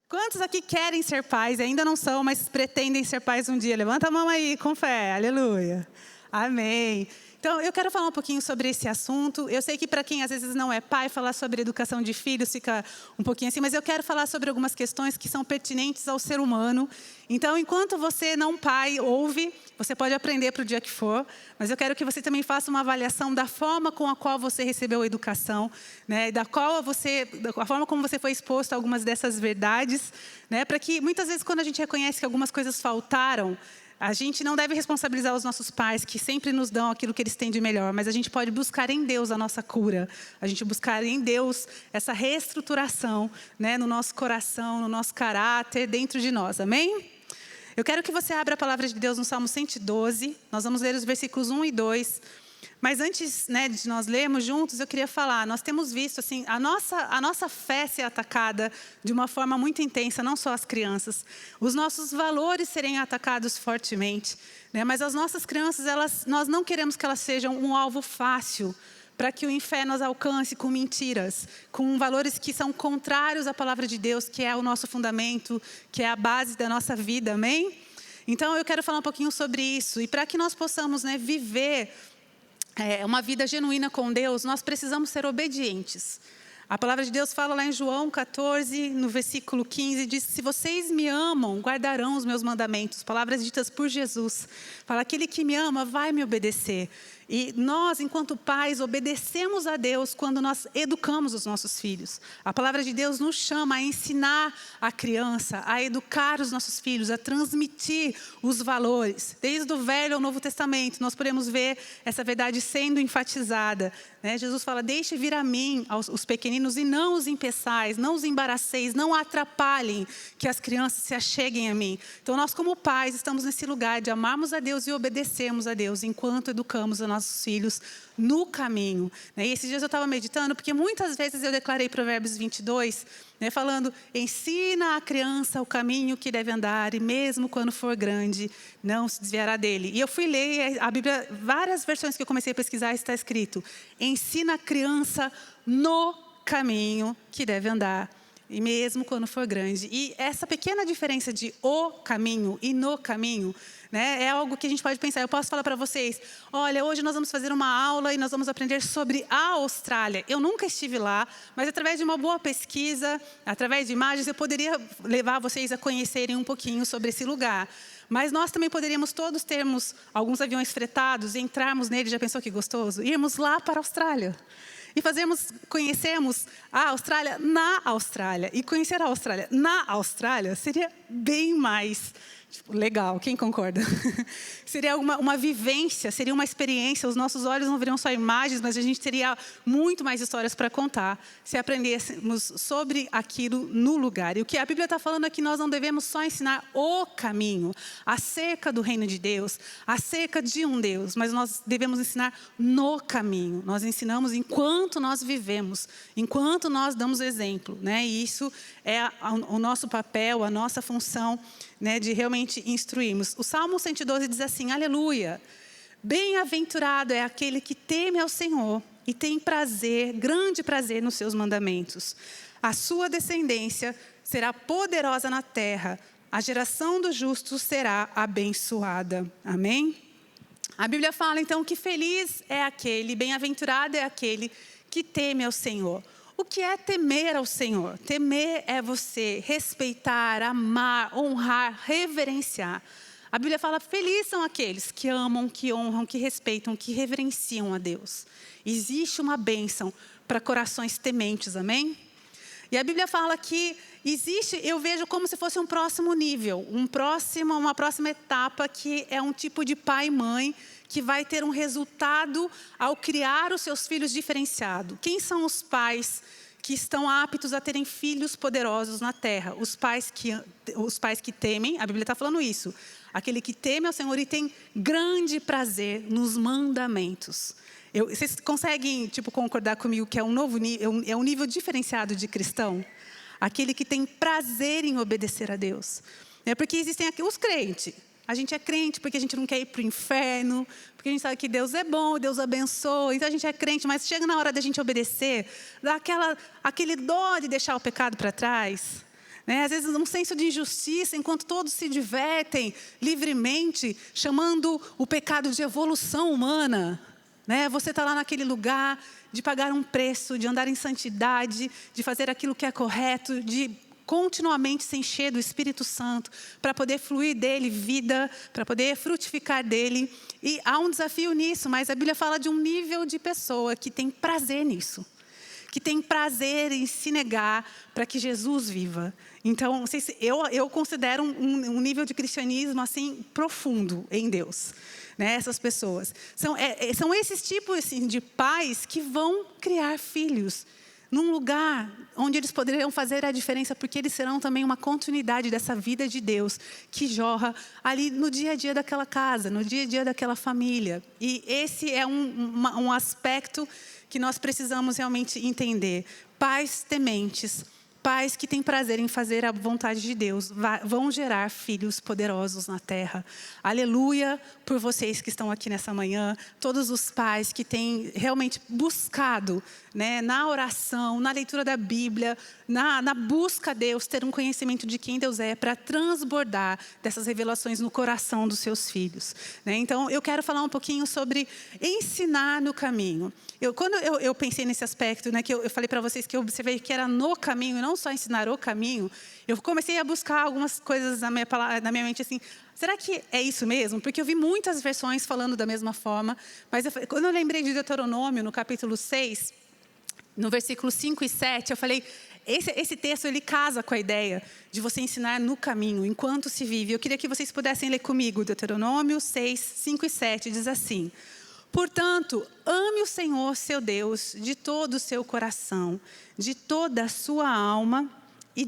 Quantos aqui querem ser pais e ainda não são, mas pretendem ser pais um dia? Levanta a mão aí, com fé, aleluia. Amém. Então, eu quero falar um pouquinho sobre esse assunto. Eu sei que para quem às vezes não é pai, falar sobre educação de filhos fica um pouquinho assim, mas eu quero falar sobre algumas questões que são pertinentes ao ser humano. Então, enquanto você não pai ouve, você pode aprender para o dia que for, mas eu quero que você também faça uma avaliação da forma com a qual você recebeu a educação, né, da forma como você foi exposto a algumas dessas verdades, né, para que muitas vezes quando a gente reconhece que algumas coisas faltaram, a gente não deve responsabilizar os nossos pais, que sempre nos dão aquilo que eles têm de melhor, mas a gente pode buscar em Deus a nossa cura, a gente buscar em Deus essa reestruturação, né, no nosso coração, no nosso caráter, dentro de nós, amém? Eu quero que você abra a palavra de Deus no Salmo 112, nós vamos ler os versículos 1 e 2. Mas antes, né, de nós lermos juntos, eu queria falar, nós temos visto assim, a nossa fé ser atacada de uma forma muito intensa, não só as crianças. Os nossos valores serem atacados fortemente, né, mas as nossas crianças, nós não queremos que elas sejam um alvo fácil para que o inferno as alcance com mentiras, com valores que são contrários à palavra de Deus, que é o nosso fundamento, que é a base da nossa vida, amém? Então eu quero falar um pouquinho sobre isso, e para que nós possamos, né, viver uma vida genuína com Deus, nós precisamos ser obedientes. A palavra de Deus fala lá em João 14, no versículo 15, diz: se vocês me amam, guardarão os meus mandamentos. Palavras ditas por Jesus. Fala, aquele que me ama vai me obedecer. E nós, enquanto pais, obedecemos a Deus quando nós educamos os nossos filhos. A palavra de Deus nos chama a ensinar a criança, a educar os nossos filhos, a transmitir os valores. Desde o Velho ao Novo Testamento, nós podemos ver essa verdade sendo enfatizada, né? Jesus fala, deixe vir a mim os pequeninos e não os impeçais, não os embaraceis, não atrapalhem que as crianças se acheguem a mim. Então nós como pais estamos nesse lugar de amarmos a Deus e obedecermos a Deus enquanto educamos a nossos filhos no caminho, né? E esses dias eu estava meditando, porque muitas vezes eu declarei Provérbios 22, né, falando, ensina a criança o caminho que deve andar, e mesmo quando for grande, não se desviará dele. E eu fui ler a Bíblia, várias versões que eu comecei a pesquisar, está escrito, ensina a criança no caminho que deve andar, e mesmo quando for grande. E essa pequena diferença de o caminho e no caminho, né, é algo que a gente pode pensar. Eu posso falar para vocês, olha, hoje nós vamos fazer uma aula e nós vamos aprender sobre a Austrália. Eu nunca estive lá, mas através de uma boa pesquisa, através de imagens, eu poderia levar vocês a conhecerem um pouquinho sobre esse lugar. Mas nós também poderíamos todos termos alguns aviões fretados e entrarmos nele, já pensou que gostoso? Irmos lá para a Austrália. E conhecermos a Austrália na Austrália. E conhecer a Austrália na Austrália seria bem mais legal, quem concorda? Seria uma vivência, seria uma experiência. Os nossos olhos não veriam só imagens, mas a gente teria muito mais histórias para contar se aprendêssemos sobre aquilo no lugar. E o que a Bíblia está falando é que nós não devemos só ensinar o caminho, acerca do reino de Deus, acerca de um Deus, mas nós devemos ensinar no caminho. Nós ensinamos enquanto nós vivemos, enquanto nós damos exemplo, né? E isso é o nosso papel, a nossa função, né, de realmente instruirmos. O Salmo 112 diz assim, aleluia, bem-aventurado é aquele que teme ao Senhor e tem prazer, grande prazer nos seus mandamentos. A sua descendência será poderosa na terra, a geração dos justos será abençoada. Amém? A Bíblia fala então que feliz é aquele, bem-aventurado é aquele que teme ao Senhor. O que é temer ao Senhor? Temer é você respeitar, amar, honrar, reverenciar. A Bíblia fala, felizes são aqueles que amam, que honram, que respeitam, que reverenciam a Deus. Existe uma bênção para corações tementes, amém? E a Bíblia fala que existe, eu vejo como se fosse um próximo nível, uma próxima etapa, que é um tipo de pai e mãe que vai ter um resultado ao criar os seus filhos diferenciado. Quem são os pais que estão aptos a terem filhos poderosos na terra? Os pais que temem, a Bíblia está falando isso. Aquele que teme ao Senhor e tem grande prazer nos mandamentos. Vocês conseguem concordar comigo que é um novo nível, é um nível diferenciado de cristão? Aquele que tem prazer em obedecer a Deus. Porque existem aqui os crentes. A gente é crente porque a gente não quer ir para o inferno, porque a gente sabe que Deus é bom, Deus abençoa, então a gente é crente, mas chega na hora da gente obedecer, dá aquele dó de deixar o pecado para trás. né? Às vezes um senso de injustiça, enquanto todos se divertem livremente, chamando o pecado de evolução humana. Né? Você está lá naquele lugar de pagar um preço, de andar em santidade, de fazer aquilo que é correto, de continuamente se encher do Espírito Santo, para poder fluir dele vida, para poder frutificar dele. E há um desafio nisso, mas a Bíblia fala de um nível de pessoa que tem prazer nisso, que tem prazer em se negar para que Jesus viva. Então, eu considero um nível de cristianismo assim profundo em Deus. Né, essas pessoas. São esses tipos assim, de pais que vão criar filhos num lugar onde eles poderiam fazer a diferença, porque eles serão também uma continuidade dessa vida de Deus que jorra ali no dia a dia daquela casa, no dia a dia daquela família. E esse é um aspecto que nós precisamos realmente entender. Pais tementes, pais que têm prazer em fazer a vontade de Deus, vão gerar filhos poderosos na terra. Aleluia por vocês que estão aqui nessa manhã, todos os pais que têm realmente buscado, né, na oração, na leitura da Bíblia, na busca a Deus, ter um conhecimento de quem Deus é, para transbordar dessas revelações no coração dos seus filhos. Né? Então, eu quero falar um pouquinho sobre ensinar no caminho. Quando eu pensei nesse aspecto, né, que eu falei para vocês que eu observei que era no caminho, não só ensinar o caminho, eu comecei a buscar algumas coisas na minha mente assim, será que é isso mesmo? Porque eu vi muitas versões falando da mesma forma, mas quando eu lembrei de Deuteronômio, no capítulo 6, no versículo 5 e 7, eu falei, esse texto ele casa com a ideia de você ensinar no caminho, enquanto se vive. Eu queria que vocês pudessem ler comigo, Deuteronômio 6, 5 e 7, diz assim: portanto, ame o Senhor, seu Deus, de todo o seu coração, de toda a sua alma e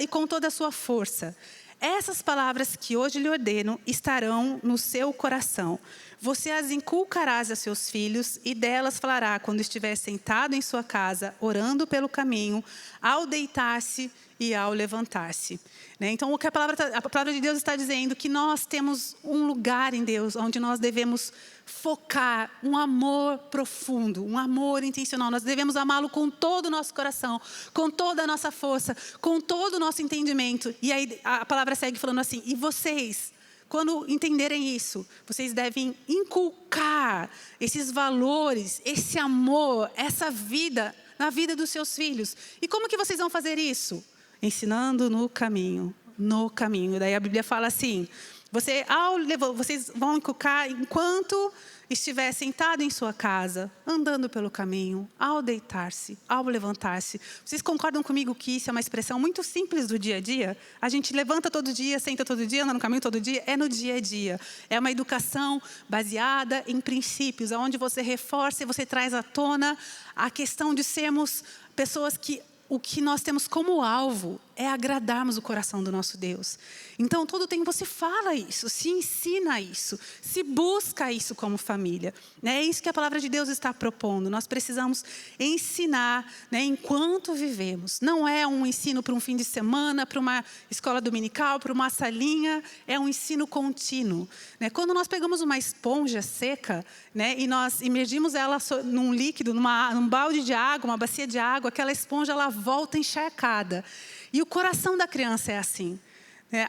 com toda a sua força. Essas palavras que hoje lhe ordeno estarão no seu coração. Você as inculcarás a seus filhos e delas falará quando estiver sentado em sua casa, orando pelo caminho, ao deitar-se e ao levantar-se. Né? Então, o que a palavra de Deus está dizendo, que nós temos um lugar em Deus onde nós devemos focar um amor profundo, um amor intencional. Nós devemos amá-lo com todo o nosso coração, com toda a nossa força, com todo o nosso entendimento. E aí a palavra segue falando assim, e vocês, quando entenderem isso, vocês devem inculcar esses valores, esse amor, essa vida, na vida dos seus filhos. E como que vocês vão fazer isso? Ensinando no caminho, no caminho. Daí a Bíblia fala assim, vocês vão inculcar enquanto estiver sentado em sua casa, andando pelo caminho, ao deitar-se, ao levantar-se. Vocês concordam comigo que isso é uma expressão muito simples do dia a dia? A gente levanta todo dia, senta todo dia, anda no caminho todo dia, é no dia a dia. É uma educação baseada em princípios, onde você reforça e você traz à tona a questão de sermos pessoas que o que nós temos como alvo é agradarmos o coração do nosso Deus. Então, todo tempo você fala isso, se ensina isso, se busca isso como família. É isso que a palavra de Deus está propondo. Nós precisamos ensinar, né, enquanto vivemos. Não é um ensino para um fim de semana, para uma escola dominical, para uma salinha. É um ensino contínuo. Né? Quando nós pegamos uma esponja seca, né, e nós imergimos ela num líquido, num balde de água, uma bacia de água, aquela esponja ela volta encharcada. E o coração da criança é assim.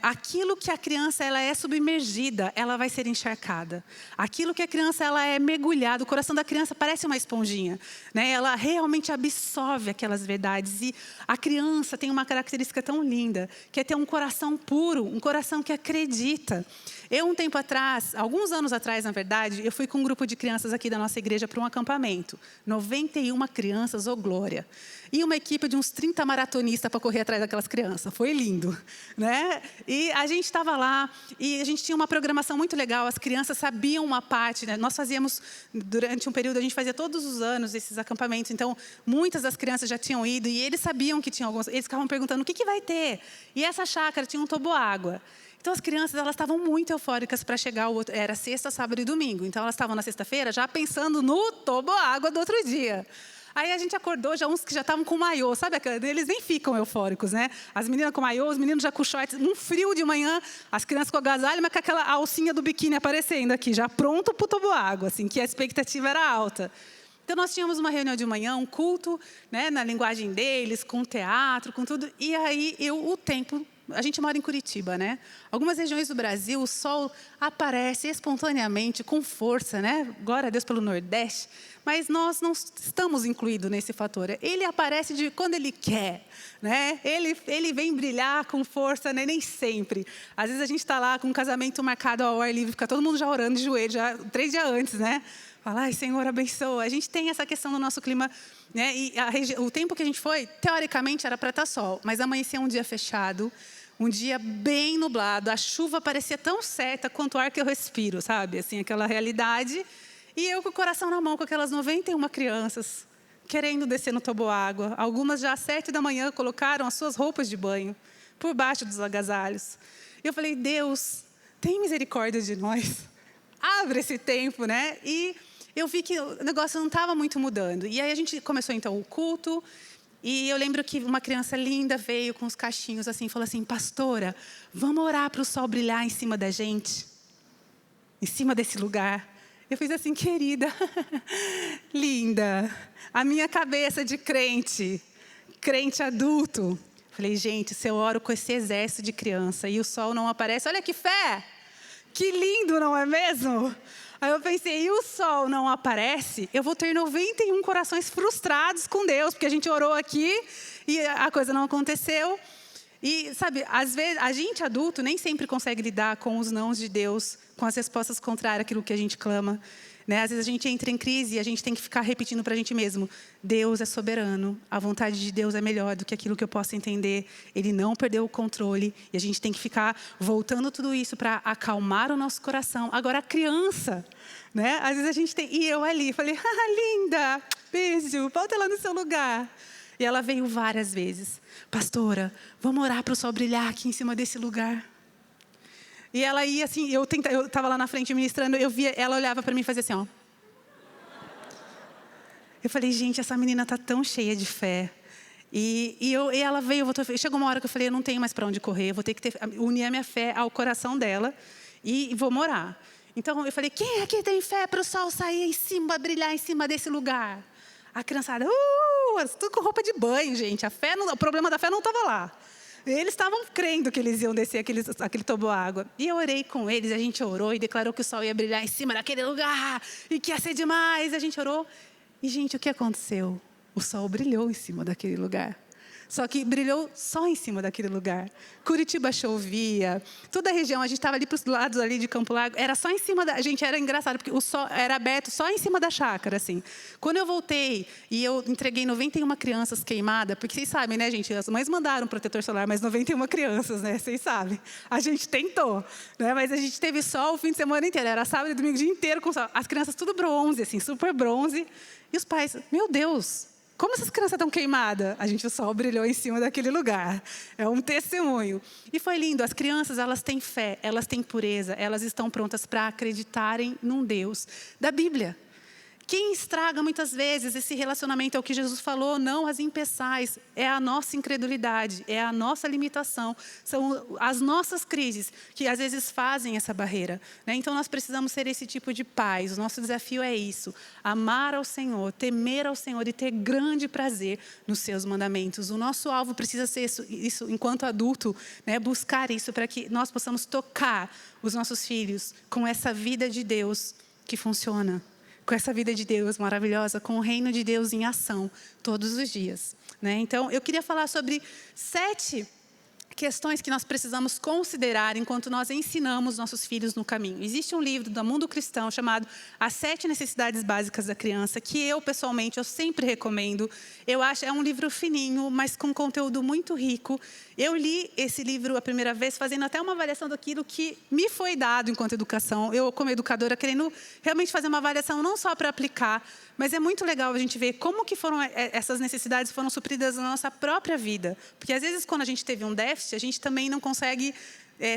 Aquilo que a criança ela é submergida, ela vai ser encharcada. Aquilo que a criança ela é mergulhada, o coração da criança parece uma esponjinha. Né? Ela realmente absorve aquelas verdades. E a criança tem uma característica tão linda, que é ter um coração puro, um coração que acredita. Um tempo atrás, alguns anos atrás, na verdade, eu fui com um grupo de crianças aqui da nossa igreja para um acampamento. 91 crianças, ô glória. E uma equipe de uns 30 maratonistas para correr atrás daquelas crianças. Foi lindo. Né? E a gente estava lá e a gente tinha uma programação muito legal. As crianças sabiam uma parte. Né? Nós fazíamos, durante um período, a gente fazia todos os anos esses acampamentos. Então, muitas das crianças já tinham ido e eles sabiam que tinham alguns. Eles ficavam perguntando, o que vai ter? E essa chácara tinha um toboágua. Então, as crianças elas estavam muito eufóricas para chegar. Era sexta, sábado e domingo. Então, elas estavam na sexta-feira já pensando no toboágua do outro dia. Aí a gente acordou, já uns que já estavam com maiô, sabe? Eles nem ficam eufóricos, né? As meninas com maiô, os meninos já com shorts, um frio de manhã, as crianças com agasalho, mas com aquela alcinha do biquíni aparecendo aqui, já pronto para o toboágua, assim, que a expectativa era alta. Então, nós tínhamos uma reunião de manhã, um culto, né, na linguagem deles, com teatro, com tudo. E aí, a gente mora em Curitiba, né? Algumas regiões do Brasil, o sol aparece espontaneamente, com força, né? Glória a Deus pelo Nordeste. Mas nós não estamos incluídos nesse fator. Ele aparece de quando ele quer, né? Ele vem brilhar com força, né? Nem sempre. Às vezes a gente está lá com um casamento marcado ao ar livre, fica todo mundo já orando de joelho, já 3 dias antes, né? Fala, ai, Senhor, abençoa. A gente tem essa questão do nosso clima, né? E o tempo que a gente foi, teoricamente, era para estar sol, mas amanhecia um dia fechado, um dia bem nublado, a chuva parecia tão certa quanto o ar que eu respiro, sabe? Assim, aquela realidade. E eu com o coração na mão, com aquelas 91 crianças, querendo descer no toboágua. Algumas já às 7 da manhã colocaram as suas roupas de banho por baixo dos agasalhos. E eu falei, Deus, tem misericórdia de nós. Abre esse tempo, né? E eu vi que o negócio não estava muito mudando. E aí a gente começou, então, o culto. E eu lembro que uma criança linda veio com os cachinhos assim, e falou assim, pastora, vamos orar para o sol brilhar em cima da gente? Em cima desse lugar. Eu fiz assim, querida, linda, a minha cabeça de crente adulto. Falei, gente, se eu oro com esse exército de criança e o sol não aparece, olha que fé, que lindo, não é mesmo? Aí eu pensei, e o sol não aparece, eu vou ter 91 corações frustrados com Deus, porque a gente orou aqui e a coisa não aconteceu. E, sabe, às vezes, a gente adulto nem sempre consegue lidar com os nãos de Deus, com as respostas contrárias àquilo que a gente clama. Né? Às vezes a gente entra em crise e a gente tem que ficar repetindo para a gente mesmo, Deus é soberano, a vontade de Deus é melhor do que aquilo que eu posso entender. Ele não perdeu o controle e a gente tem que ficar voltando tudo isso para acalmar o nosso coração. Agora, a criança, né? Às vezes a gente tem... E eu ali, falei, linda, beijo, volta lá no seu lugar. E ela veio várias vezes. Pastora, vamos orar para o sol brilhar aqui em cima desse lugar. E ela ia assim, eu estava lá na frente ministrando, eu via, ela olhava para mim e fazia assim, ó. Eu falei, gente, essa menina está tão cheia de fé. E ela veio, chegou uma hora que eu falei, eu não tenho mais para onde correr, eu vou ter que unir a minha fé ao coração dela e vou morar. Então eu falei, quem aqui tem fé para o sol sair em cima, brilhar em cima desse lugar? A criançada, tudo com roupa de banho, gente. O problema da fé não estava lá. Eles estavam crendo que eles iam descer aquele toboágua. E eu orei com eles, a gente orou e declarou que o sol ia brilhar em cima daquele lugar e que ia ser demais. A gente orou. E, gente, o que aconteceu? O sol brilhou em cima daquele lugar. Só que brilhou só em cima daquele lugar. Curitiba chovia, toda a região, a gente estava ali para os lados ali de Campo Largo, era só em cima da... Gente, era engraçado, porque o sol era aberto só em cima da chácara, assim. Quando eu voltei e eu entreguei 91 crianças queimadas, porque vocês sabem, né, gente? As mães mandaram protetor solar, mas 91 crianças, né? Vocês sabem. A gente tentou, né? Mas a gente teve sol o fim de semana inteiro. Era sábado e domingo o dia inteiro com sol. As crianças tudo bronze, assim, super bronze. E os pais, meu Deus... Como essas crianças estão queimadas? O sol brilhou em cima daquele lugar. É um testemunho. E foi lindo. As crianças, elas têm fé, elas têm pureza, elas estão prontas para acreditarem num Deus da Bíblia. Quem estraga muitas vezes esse relacionamento é o que Jesus falou, não as impeçais, é a nossa incredulidade, é a nossa limitação, são as nossas crises que às vezes fazem essa barreira. Né? Então nós precisamos ser esse tipo de pais, o nosso desafio é isso, amar ao Senhor, temer ao Senhor e ter grande prazer nos seus mandamentos. O nosso alvo precisa ser isso enquanto adulto, né? Buscar isso para que nós possamos tocar os nossos filhos com essa vida de Deus que funciona. Com essa vida de Deus maravilhosa, com o reino de Deus em ação, todos os dias. Né? Então, eu queria falar sobre 7 questões que nós precisamos considerar enquanto nós ensinamos nossos filhos no caminho. Existe um livro do Mundo Cristão chamado As 7 Necessidades Básicas da Criança, que eu, pessoalmente, eu sempre recomendo. Eu acho, é um livro fininho, mas com conteúdo muito rico. Eu li esse livro a primeira vez fazendo até uma avaliação daquilo que me foi dado enquanto educação. Eu, como educadora, querendo realmente fazer uma avaliação não só para aplicar, mas é muito legal a gente ver como que essas necessidades foram supridas na nossa própria vida. Porque, às vezes, quando a gente teve um déficit, a gente também não consegue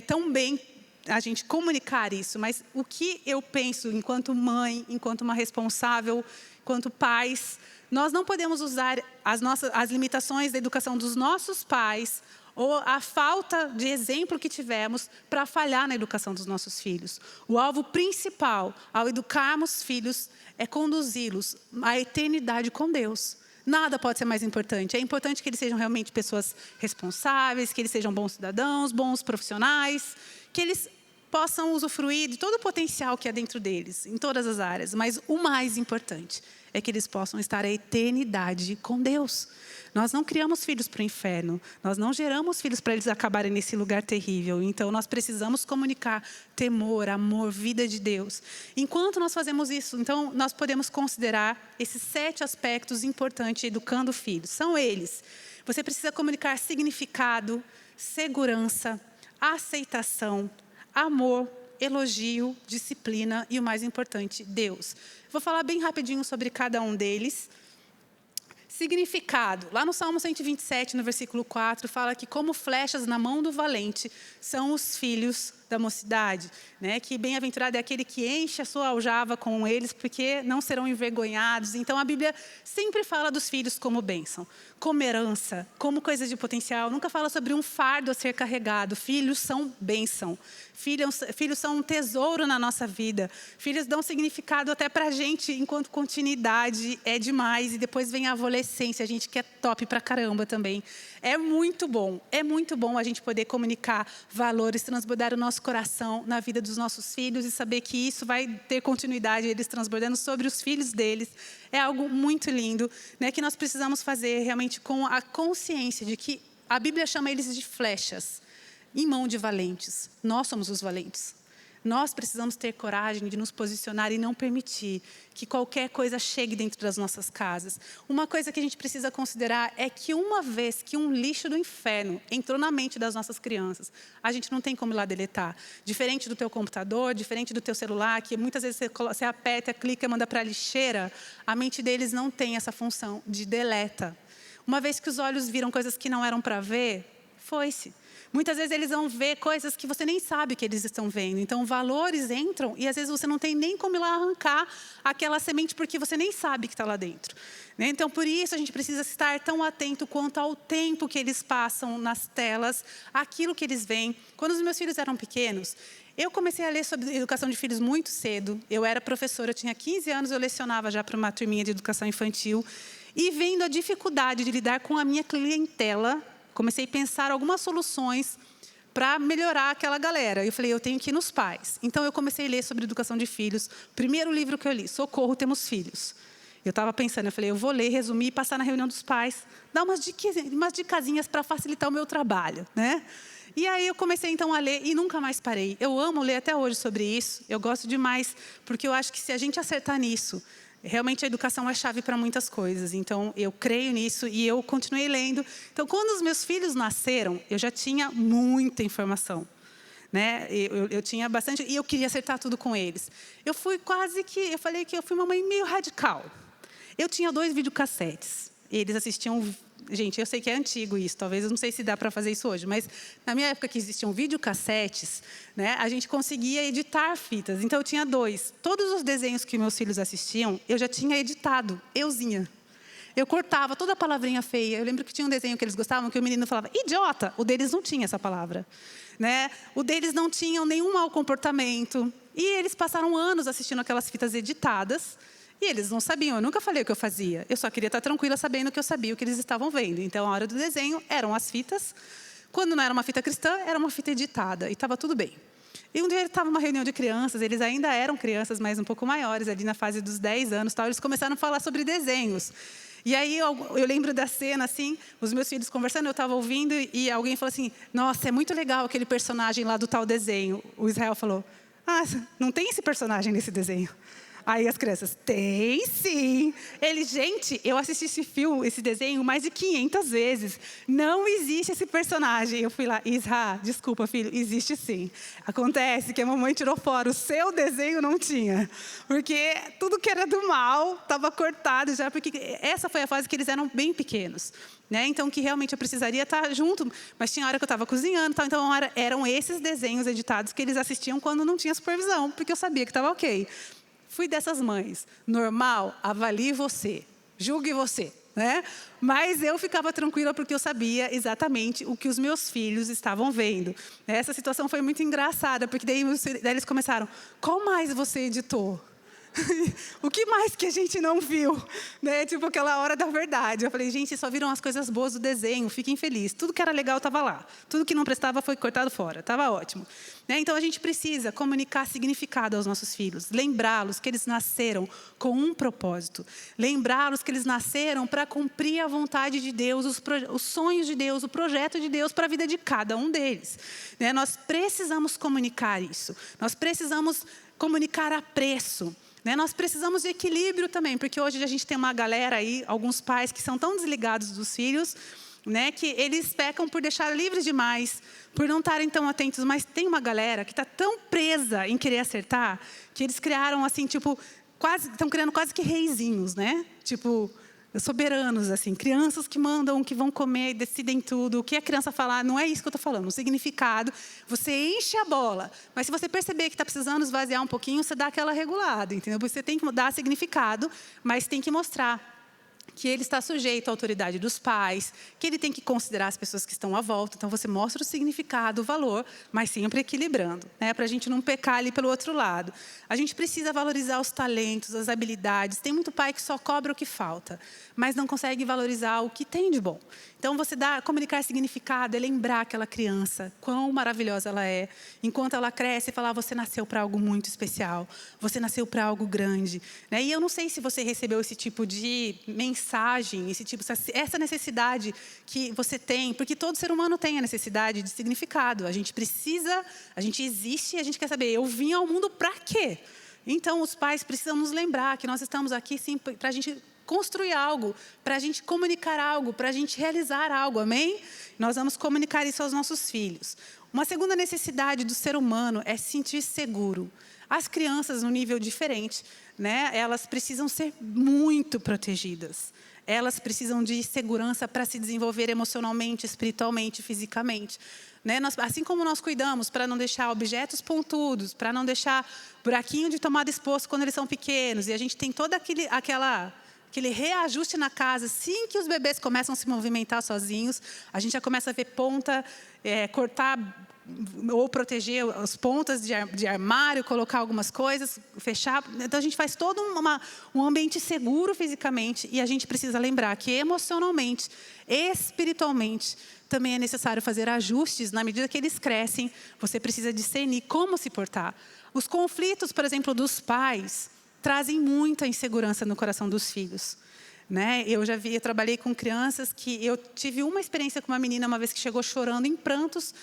tão bem a gente comunicar isso. Mas o que eu penso enquanto mãe, enquanto uma responsável, enquanto pais, nós não podemos usar as limitações da educação dos nossos pais ou a falta de exemplo que tivemos para falhar na educação dos nossos filhos. O alvo principal ao educarmos filhos é conduzi-los à eternidade com Deus. Nada pode ser mais importante. É importante que eles sejam realmente pessoas responsáveis, que eles sejam bons cidadãos, bons profissionais, que eles possam usufruir de todo o potencial que há dentro deles, em todas as áreas. Mas o mais importante é que eles possam estar a eternidade com Deus. Nós não criamos filhos para o inferno. Nós não geramos filhos para eles acabarem nesse lugar terrível. Então, nós precisamos comunicar temor, amor, vida de Deus. Enquanto nós fazemos isso, então, nós podemos considerar esses 7 aspectos importantes educando filhos. São eles. Você precisa comunicar significado, segurança, aceitação, amor, elogio, disciplina e o mais importante, Deus. Vou falar bem rapidinho sobre cada um deles. Significado. Lá no Salmo 127, no versículo 4, fala que como flechas na mão do valente são os filhos da mocidade, né? Que bem-aventurado é aquele que enche a sua aljava com eles, porque não serão envergonhados. Então, a Bíblia sempre fala dos filhos como bênção, como herança, como coisa de potencial. Nunca fala sobre um fardo a ser carregado. Filhos são bênção. Filhos são um tesouro na nossa vida. Filhos dão significado até para a gente, enquanto continuidade é demais. E depois vem a adolescência, a gente que é top pra caramba também. É muito bom a gente poder comunicar valores, transbordar o nosso coração na vida dos nossos filhos e saber que isso vai ter continuidade, eles transbordando sobre os filhos deles. É algo muito lindo, né, que nós precisamos fazer realmente com a consciência de que a Bíblia chama eles de flechas em mão de valentes. Nós somos os valentes. Nós precisamos ter coragem de nos posicionar e não permitir que qualquer coisa chegue dentro das nossas casas. Uma coisa que a gente precisa considerar é que uma vez que um lixo do inferno entrou na mente das nossas crianças, a gente não tem como ir lá deletar. Diferente do teu computador, diferente do teu celular, que muitas vezes você aperta, clica, manda para a lixeira, a mente deles não tem essa função de deleta. Uma vez que os olhos viram coisas que não eram para ver, foi-se. Muitas vezes eles vão ver coisas que você nem sabe que eles estão vendo. Então, valores entram e às vezes você não tem nem como ir lá arrancar aquela semente porque você nem sabe que está lá dentro. Então, por isso a gente precisa estar tão atento quanto ao tempo que eles passam nas telas, aquilo que eles veem. Quando os meus filhos eram pequenos, eu comecei a ler sobre educação de filhos muito cedo. Eu era professora, eu tinha 15 anos, eu lecionava já para uma turminha de educação infantil. E vendo a dificuldade de lidar com a minha clientela, comecei a pensar algumas soluções para melhorar aquela galera. Eu falei, eu tenho que ir nos pais. Então, eu comecei a ler sobre educação de filhos. Primeiro livro que eu li, Socorro, Temos Filhos. Eu estava pensando, eu falei, eu vou ler, resumir, passar na reunião dos pais, dar umas dicasinhas para facilitar o meu trabalho, né? E aí eu comecei então a ler e nunca mais parei. Eu amo ler até hoje sobre isso. Eu gosto demais, porque eu acho que se a gente acertar nisso, realmente a educação é chave para muitas coisas. Então, eu creio nisso e eu continuei lendo. Então, quando os meus filhos nasceram, eu já tinha muita informação, né? Eu tinha bastante e eu queria acertar tudo com eles. Eu falei que eu fui uma mãe meio radical. Eu tinha 2 videocassetes. Eles assistiam... Gente, eu sei que é antigo isso, talvez, eu não sei se dá para fazer isso hoje, mas na minha época que existiam videocassetes, né, a gente conseguia editar fitas. Então, eu tinha 2. Todos os desenhos que meus filhos assistiam, eu já tinha editado, euzinha. Eu cortava toda a palavrinha feia. Eu lembro que tinha um desenho que eles gostavam, que o menino falava, idiota. O deles não tinha essa palavra, né? O deles não tinham nenhum mau comportamento. E eles passaram anos assistindo aquelas fitas editadas, e eles não sabiam, eu nunca falei o que eu fazia. Eu só queria estar tranquila sabendo que eu sabia o que eles estavam vendo. Então, a hora do desenho eram as fitas. Quando não era uma fita cristã, era uma fita editada. E estava tudo bem. E um dia estava numa reunião de crianças, eles ainda eram crianças, mas um pouco maiores, ali na fase dos 10 anos. Tal, eles começaram a falar sobre desenhos. E aí eu lembro da cena, assim, os meus filhos conversando, eu estava ouvindo, e alguém falou assim, nossa, é muito legal aquele personagem lá do tal desenho. O Israel falou, não tem esse personagem nesse desenho. Aí as crianças, tem sim. Ele, gente, eu assisti esse desenho mais de 500 vezes. Não existe esse personagem. Eu fui lá, Isra, desculpa, filho, existe sim. Acontece que a mamãe tirou fora, o seu desenho não tinha. Porque tudo que era do mal estava cortado já, porque essa foi a fase que eles eram bem pequenos. Né? Então, que realmente eu precisaria estar junto. Mas tinha hora que eu estava cozinhando, tal, então eram esses desenhos editados que eles assistiam quando não tinha supervisão, porque eu sabia que estava ok. Fui dessas mães. Normal, avalie você. Julgue você. né? Mas eu ficava tranquila porque eu sabia exatamente o que os meus filhos estavam vendo. Essa situação foi muito engraçada, porque daí eles começaram: qual mais você editou? O que mais que a gente não viu? Né? Tipo aquela hora da verdade. Eu falei: gente, vocês só viram as coisas boas do desenho, fiquem felizes. Tudo que era legal estava lá. Tudo que não prestava foi cortado fora. Estava ótimo. Né? Então a gente precisa comunicar significado aos nossos filhos. Lembrá-los que eles nasceram com um propósito. Lembrá-los que eles nasceram para cumprir a vontade de Deus, os sonhos de Deus, o projeto de Deus para a vida de cada um deles. Né? Nós precisamos comunicar isso. Nós precisamos comunicar apreço. Né? Nós precisamos de equilíbrio também, porque hoje a gente tem uma galera aí, alguns pais que são tão desligados dos filhos, né, que eles pecam por deixar livres demais, por não estarem tão atentos. Mas tem uma galera que está tão presa em querer acertar, que eles criaram assim, tipo, estão criando quase que reizinhos, né? Tipo, soberanos, assim, crianças que mandam, que vão comer, decidem tudo. O que a criança falar, não é isso que eu estou falando. O significado, você enche a bola. Mas se você perceber que está precisando esvaziar um pouquinho, você dá aquela regulada, entendeu? Você tem que dar significado, mas tem que mostrar que ele está sujeito à autoridade dos pais, que ele tem que considerar as pessoas que estão à volta. Então, você mostra o significado, o valor, mas sempre equilibrando, né? Para a gente não pecar ali pelo outro lado. A gente precisa valorizar os talentos, as habilidades. Tem muito pai que só cobra o que falta, mas não consegue valorizar o que tem de bom. Então, comunicar significado é lembrar aquela criança, quão maravilhosa ela é. Enquanto ela cresce, falar: você nasceu para algo muito especial, você nasceu para algo grande. Né? E eu não sei se você recebeu esse tipo de mensagem, essa necessidade que você tem, porque todo ser humano tem a necessidade de significado. A gente existe e a gente quer saber: eu vim ao mundo para quê? Então, os pais precisam nos lembrar que nós estamos aqui sim para a gente construir algo, para a gente comunicar algo, para a gente realizar algo, amém? Nós vamos comunicar isso aos nossos filhos. Uma segunda necessidade do ser humano é se sentir seguro. As crianças, num nível diferente, né, elas precisam ser muito protegidas. Elas precisam de segurança para se desenvolver emocionalmente, espiritualmente, fisicamente. Né? Assim como nós cuidamos para não deixar objetos pontudos, para não deixar buraquinho de tomada exposto quando eles são pequenos, e a gente tem todo aquele reajuste na casa, assim que os bebês começam a se movimentar sozinhos, a gente já começa a ver ponta, cortar ou proteger as pontas de armário, colocar algumas coisas, fechar. Então, a gente faz todo um ambiente seguro fisicamente, e a gente precisa lembrar que emocionalmente, espiritualmente, também é necessário fazer ajustes. Na medida que eles crescem, você precisa discernir como se portar. Os conflitos, por exemplo, dos pais, trazem muita insegurança no coração dos filhos. Né? Eu trabalhei com crianças que eu tive uma experiência com uma menina uma vez que chegou chorando em prantos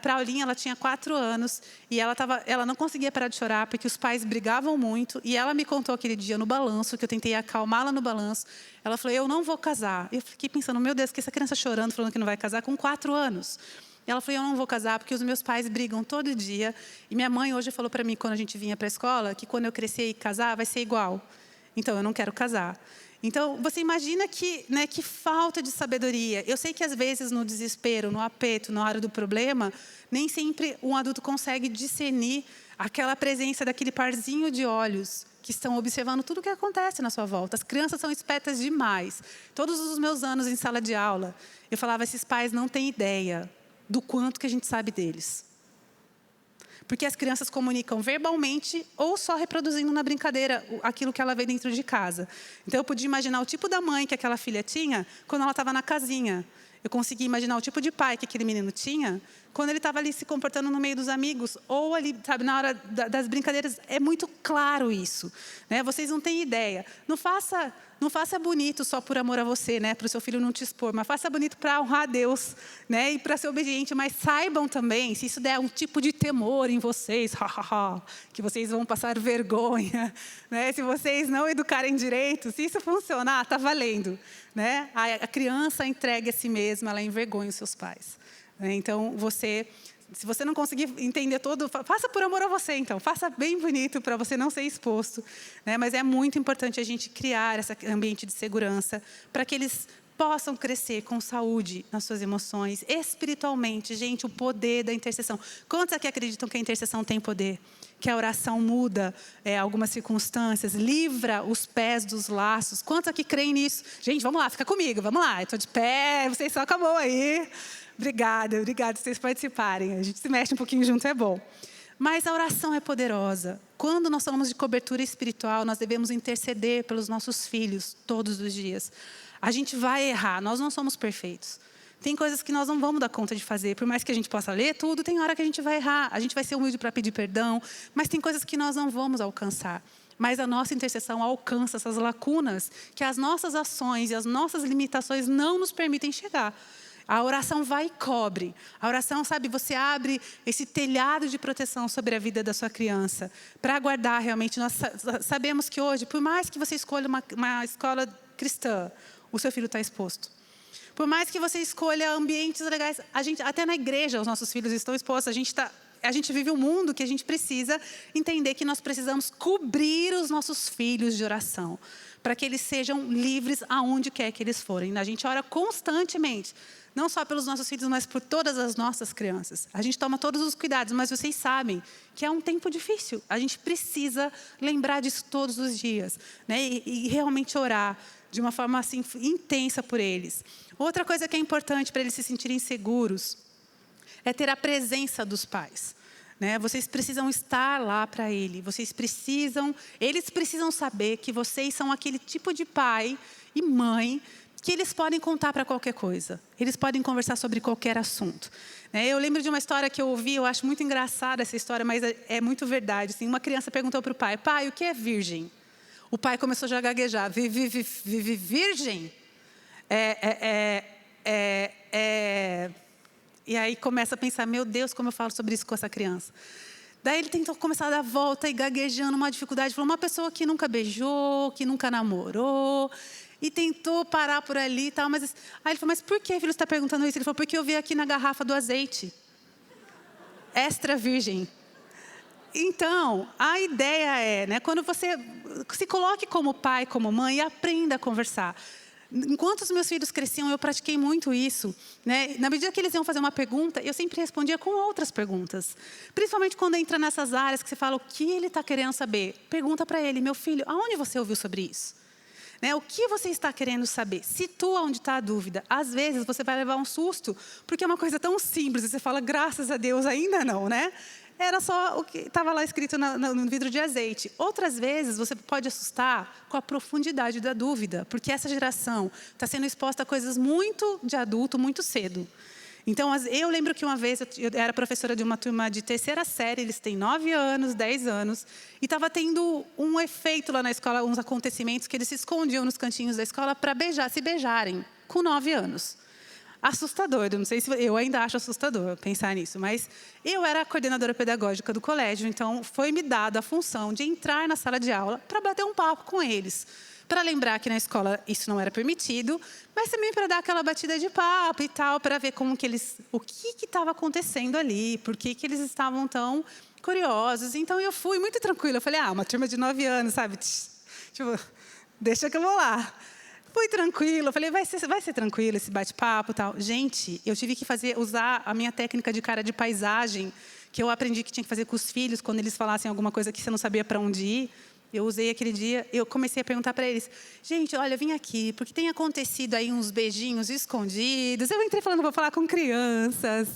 para a aulinha. Ela tinha 4 anos e ela não conseguia parar de chorar porque os pais brigavam muito. E ela me contou aquele dia no balanço, que eu tentei acalmá-la no balanço. Ela falou: eu não vou casar. Eu fiquei pensando: meu Deus, que essa criança chorando, falando que não vai casar com 4 anos. Ela falou: eu não vou casar porque os meus pais brigam todo dia. E minha mãe hoje falou para mim, quando a gente vinha para a escola, que quando eu crescer e casar, vai ser igual. Então, eu não quero casar. Então, você imagina que falta de sabedoria. Eu sei que, às vezes, no desespero, no aperto, na hora do problema, nem sempre um adulto consegue discernir aquela presença daquele parzinho de olhos que estão observando tudo o que acontece na sua volta. As crianças são espertas demais. Todos os meus anos em sala de aula, eu falava: esses pais não têm ideia do quanto que a gente sabe deles. Porque as crianças comunicam verbalmente ou só reproduzindo na brincadeira aquilo que ela vê dentro de casa. Então, eu podia imaginar o tipo da mãe que aquela filha tinha quando ela estava na casinha. Eu consegui imaginar o tipo de pai que aquele menino tinha quando ele estava ali se comportando no meio dos amigos, ou ali, sabe, na hora das brincadeiras. É muito claro isso. Né? Vocês não têm ideia. Não faça bonito só por amor a você, né? Para o seu filho não te expor, mas faça bonito para honrar a Deus, né? E para ser obediente. Mas saibam também, se isso der um tipo de temor em vocês, que vocês vão passar vergonha, né? Se vocês não educarem direito, se isso funcionar, está valendo. Né? A criança entregue a si mesma, ela envergonha os seus pais. Então, se você não conseguir entender todo, faça por amor a você, então. Faça bem bonito para você não ser exposto. Né? Mas é muito importante a gente criar esse ambiente de segurança para que eles possam crescer com saúde nas suas emoções, espiritualmente. Gente, o poder da intercessão. Quantos aqui acreditam que a intercessão tem poder? Que a oração muda algumas circunstâncias, livra os pés dos laços. Quantos aqui creem nisso? Gente, vamos lá, fica comigo, vamos lá. Eu estou de pé, vocês só com a mão aí. Obrigada por vocês participarem. A gente se mexe um pouquinho junto, é bom. Mas a oração é poderosa. Quando nós falamos de cobertura espiritual, nós devemos interceder pelos nossos filhos todos os dias. A gente vai errar, nós não somos perfeitos. Tem coisas que nós não vamos dar conta de fazer. Por mais que a gente possa ler tudo, tem hora que a gente vai errar. A gente vai ser humilde para pedir perdão, mas tem coisas que nós não vamos alcançar. Mas a nossa intercessão alcança essas lacunas que as nossas ações e as nossas limitações não nos permitem chegar. A oração vai e cobre. A oração, sabe, você abre esse telhado de proteção sobre a vida da sua criança. Para guardar realmente, nós sabemos que hoje, por mais que você escolha uma escola cristã, o seu filho está exposto. Por mais que você escolha ambientes legais, até na igreja os nossos filhos estão expostos. A gente vive um mundo que a gente precisa entender que nós precisamos cobrir os nossos filhos de oração, para que eles sejam livres aonde quer que eles forem. A gente ora constantemente, não só pelos nossos filhos, mas por todas as nossas crianças. A gente toma todos os cuidados, mas vocês sabem que é um tempo difícil. A gente precisa lembrar disso todos os dias, né? E realmente orar de uma forma assim intensa por eles. Outra coisa que é importante para eles se sentirem seguros é ter a presença dos pais, né? Vocês precisam estar lá para eles precisam saber que vocês são aquele tipo de pai e mãe que eles podem contar para qualquer coisa. Eles podem conversar sobre qualquer assunto. Eu lembro de uma história que eu ouvi, eu acho muito engraçada essa história, mas é muito verdade. Assim, uma criança perguntou para o pai, pai, o que é virgem? O pai começou já a gaguejar, virgem? E aí começa a pensar, meu Deus, como eu falo sobre isso com essa criança? Daí ele tentou começar a dar volta e gaguejando, uma dificuldade. Falou, uma pessoa que nunca beijou, que nunca namorou, e tentou parar por ali e tal. Aí ele falou, mas por que, filho, você está perguntando isso? Ele falou, porque eu vi aqui na garrafa do azeite. Extra virgem. Então, a ideia é, né, quando você se coloque como pai, como mãe, e aprenda a conversar. Enquanto os meus filhos cresciam, eu pratiquei muito isso, né? Na medida que eles iam fazer uma pergunta, eu sempre respondia com outras perguntas. Principalmente quando entra nessas áreas que você fala o que ele está querendo saber. Pergunta para ele, meu filho, aonde você ouviu sobre isso? Né? O que você está querendo saber? Situa onde está a dúvida. Às vezes você vai levar um susto, porque é uma coisa tão simples. E você fala, graças a Deus, ainda não, né? Era só o que estava lá escrito no vidro de azeite. Outras vezes, você pode assustar com a profundidade da dúvida, porque essa geração está sendo exposta a coisas muito de adulto, muito cedo. Então, eu lembro que uma vez, eu era professora de uma turma de terceira série, eles têm 9 anos, 10 anos, e estava tendo um efeito lá na escola, uns acontecimentos que eles se escondiam nos cantinhos da escola para se beijarem, com 9 anos. Assustador, eu não sei se eu ainda acho assustador pensar nisso, mas eu era a coordenadora pedagógica do colégio, então foi me dada a função de entrar na sala de aula para bater um papo com eles, para lembrar que na escola isso não era permitido, mas também para dar aquela batida de papo e tal, para ver como que o que estava acontecendo ali, por que eles estavam tão curiosos. Então eu fui muito tranquila, eu falei, uma turma de 9 anos, sabe? Tipo, deixa que eu vou lá. Fui tranquila, falei, vai ser tranquilo esse bate-papo e tal. Gente, eu tive que usar a minha técnica de cara de paisagem, que eu aprendi que tinha que fazer com os filhos, quando eles falassem alguma coisa que você não sabia para onde ir. Eu usei aquele dia, eu comecei a perguntar para eles, gente, olha, eu vim aqui, porque tem acontecido aí uns beijinhos escondidos. Eu entrei falando, vou falar com crianças.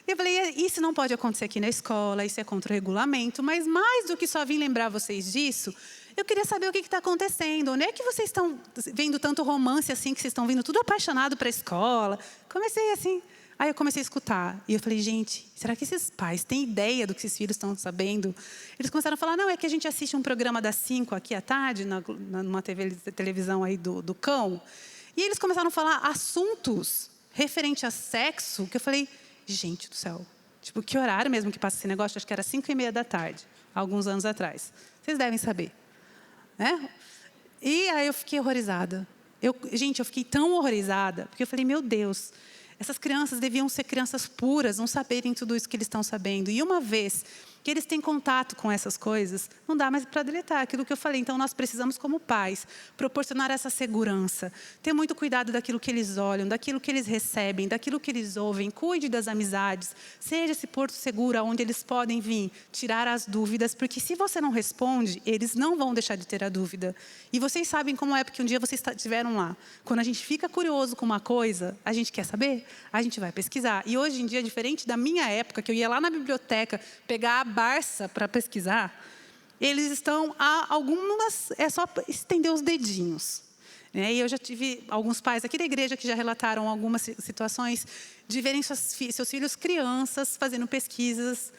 Eu falei, isso não pode acontecer aqui na escola, isso é contra o regulamento, mas mais do que só vim lembrar vocês disso, eu queria saber o que está acontecendo. Onde é que vocês estão vendo tanto romance assim, que vocês estão vindo tudo apaixonado para a escola? Comecei assim. Aí eu comecei a escutar. E eu falei, gente, será que esses pais têm ideia do que esses filhos estão sabendo? Eles começaram a falar, não, é que a gente assiste um programa das 5 aqui à tarde, numa televisão aí do cão. E eles começaram a falar assuntos referentes a sexo, que eu falei, gente do céu, tipo, que horário mesmo que passa esse negócio? Acho que era 5:30 da tarde, alguns anos atrás. Vocês devem saber. Né? E aí eu fiquei horrorizada. Eu fiquei tão horrorizada, porque eu falei, meu Deus, essas crianças deviam ser crianças puras, não saberem tudo isso que eles estão sabendo. E uma vez que eles têm contato com essas coisas, não dá mais para deletar, aquilo que eu falei. Então, nós precisamos, como pais, proporcionar essa segurança, ter muito cuidado daquilo que eles olham, daquilo que eles recebem, daquilo que eles ouvem, cuide das amizades, seja esse porto seguro onde eles podem vir tirar as dúvidas, porque se você não responde, eles não vão deixar de ter a dúvida. E vocês sabem como é, porque um dia vocês estiveram lá. Quando a gente fica curioso com uma coisa, a gente quer saber, a gente vai pesquisar. E hoje em dia, diferente da minha época, que eu ia lá na biblioteca pegar a Barça para pesquisar, eles estão a algumas, é só estender os dedinhos. E eu já tive alguns pais aqui da igreja que já relataram algumas situações de verem seus filhos crianças fazendo pesquisas,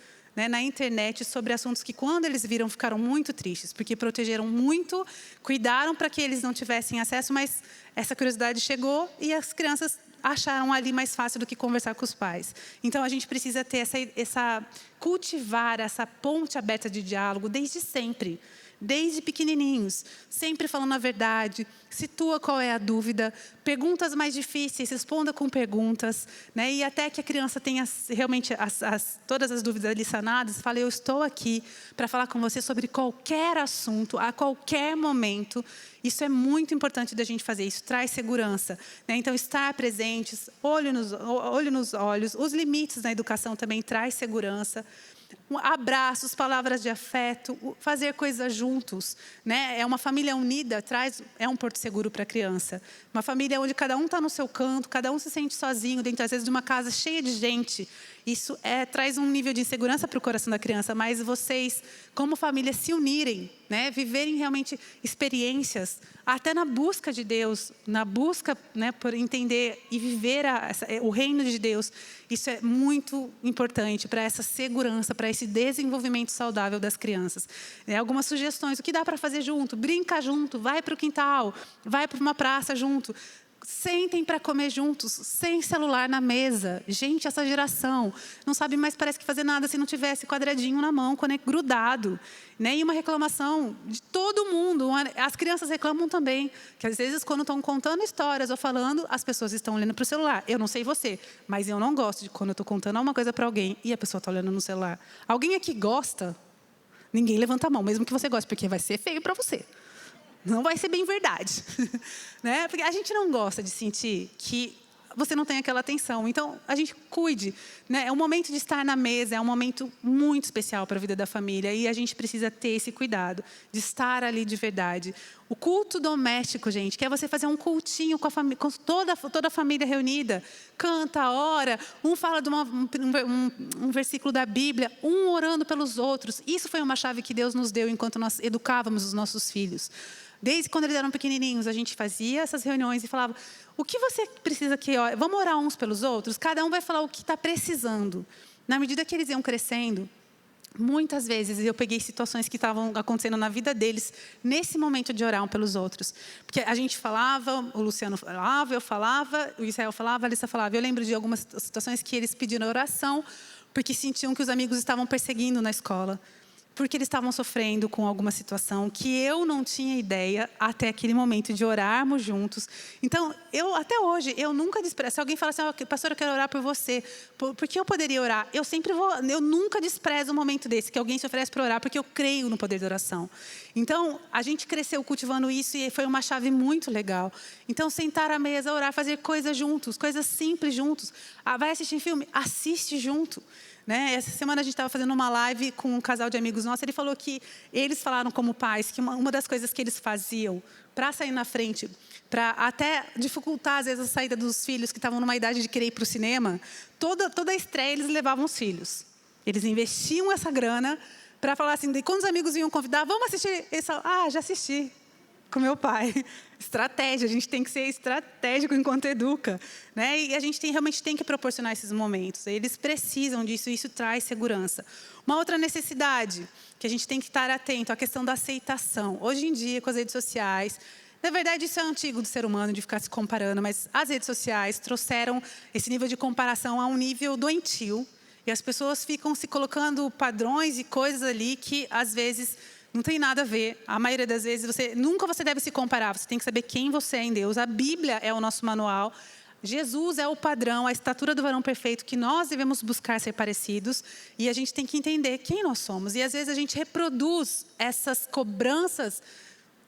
na internet sobre assuntos que, quando eles viram, ficaram muito tristes, porque protegeram muito, cuidaram para que eles não tivessem acesso, mas essa curiosidade chegou e as crianças acharam ali mais fácil do que conversar com os pais. Então, a gente precisa ter cultivar essa ponte aberta de diálogo desde sempre, desde pequenininhos, sempre falando a verdade, situa qual é a dúvida, perguntas mais difíceis, responda com perguntas, e até que a criança tenha realmente todas as dúvidas ali sanadas, fala, eu estou aqui para falar com você sobre qualquer assunto, a qualquer momento. Isso é muito importante da gente fazer, isso traz segurança. Então, estar presentes, olho nos olhos, os limites na educação também traz segurança. Abraços, palavras de afeto, fazer coisas juntos, É uma família unida, é um porto seguro para a criança. Uma família onde cada um está no seu canto, cada um se sente sozinho, dentro, às vezes, de uma casa cheia de gente. Isso traz um nível de insegurança para o coração da criança, mas vocês, como família, se unirem, viverem realmente experiências, até na busca de Deus, na busca por entender e viver o reino de Deus. Isso é muito importante para essa segurança, para esse desenvolvimento saudável das crianças. Algumas sugestões, o que dá para fazer junto? Brinca junto, vai para o quintal, vai para uma praça junto. Sentem para comer juntos, sem celular na mesa. Gente, essa geração não sabe mais, parece que fazer nada se não tivesse quadradinho na mão, grudado. E uma reclamação de todo mundo. As crianças reclamam também, que às vezes, quando estão contando histórias ou falando, as pessoas estão olhando para o celular. Eu não sei você, mas eu não gosto de quando eu estou contando alguma coisa para alguém e a pessoa está olhando no celular. Alguém aqui gosta? Ninguém levanta a mão, mesmo que você goste, porque vai ser feio para você. Não vai ser bem verdade. Porque a gente não gosta de sentir que você não tem aquela atenção. Então, a gente cuide. É um momento de estar na mesa, é um momento muito especial para a vida da família. E a gente precisa ter esse cuidado de estar ali de verdade. O culto doméstico, gente, que é você fazer um cultinho com toda a família reunida. Canta, ora, um fala de um versículo da Bíblia, um orando pelos outros. Isso foi uma chave que Deus nos deu enquanto nós educávamos os nossos filhos. Desde quando eles eram pequenininhos, a gente fazia essas reuniões e falava, o que você precisa que ore? Vamos orar uns pelos outros? Cada um vai falar o que está precisando. Na medida que eles iam crescendo, muitas vezes eu peguei situações que estavam acontecendo na vida deles, nesse momento de orar um pelos outros. Porque a gente falava, o Luciano falava, eu falava, o Israel falava, a Alissa falava. Eu lembro de algumas situações que eles pediram oração, porque sentiam que os amigos estavam perseguindo na escola. Porque eles estavam sofrendo com alguma situação que eu não tinha ideia até aquele momento de orarmos juntos. Então, até hoje, eu nunca desprezo. Se alguém fala assim, pastor, eu quero orar por você, por que eu poderia orar? Eu nunca desprezo um momento desse, que alguém se oferece para orar, porque eu creio no poder da oração. Então, a gente cresceu cultivando isso e foi uma chave muito legal. Então, sentar à mesa, orar, fazer coisas juntos, coisas simples juntos. Vai assistir filme? Assiste junto. Essa semana a gente estava fazendo uma live com um casal de amigos nossos. Ele falou que eles falaram como pais que uma das coisas que eles faziam para sair na frente, para até dificultar às vezes a saída dos filhos que estavam numa idade de querer ir para o cinema, toda a estreia eles levavam os filhos. Eles investiam essa grana para falar assim, quando os amigos vinham convidar, vamos assistir esse? Já assisti com meu pai. Estratégia, a gente tem que ser estratégico enquanto educa. E a gente realmente tem que proporcionar esses momentos. Eles precisam disso e isso traz segurança. Uma outra necessidade que a gente tem que estar atento, a questão da aceitação. Hoje em dia, com as redes sociais, na verdade, isso é antigo do ser humano, de ficar se comparando, mas as redes sociais trouxeram esse nível de comparação a um nível doentio. E as pessoas ficam se colocando padrões e coisas ali que, às vezes, não tem nada a ver. A maioria das vezes, nunca você deve se comparar. Você tem que saber quem você é em Deus. A Bíblia é o nosso manual. Jesus é o padrão, a estatura do varão perfeito que nós devemos buscar ser parecidos, e a gente tem que entender quem nós somos. E às vezes a gente reproduz essas cobranças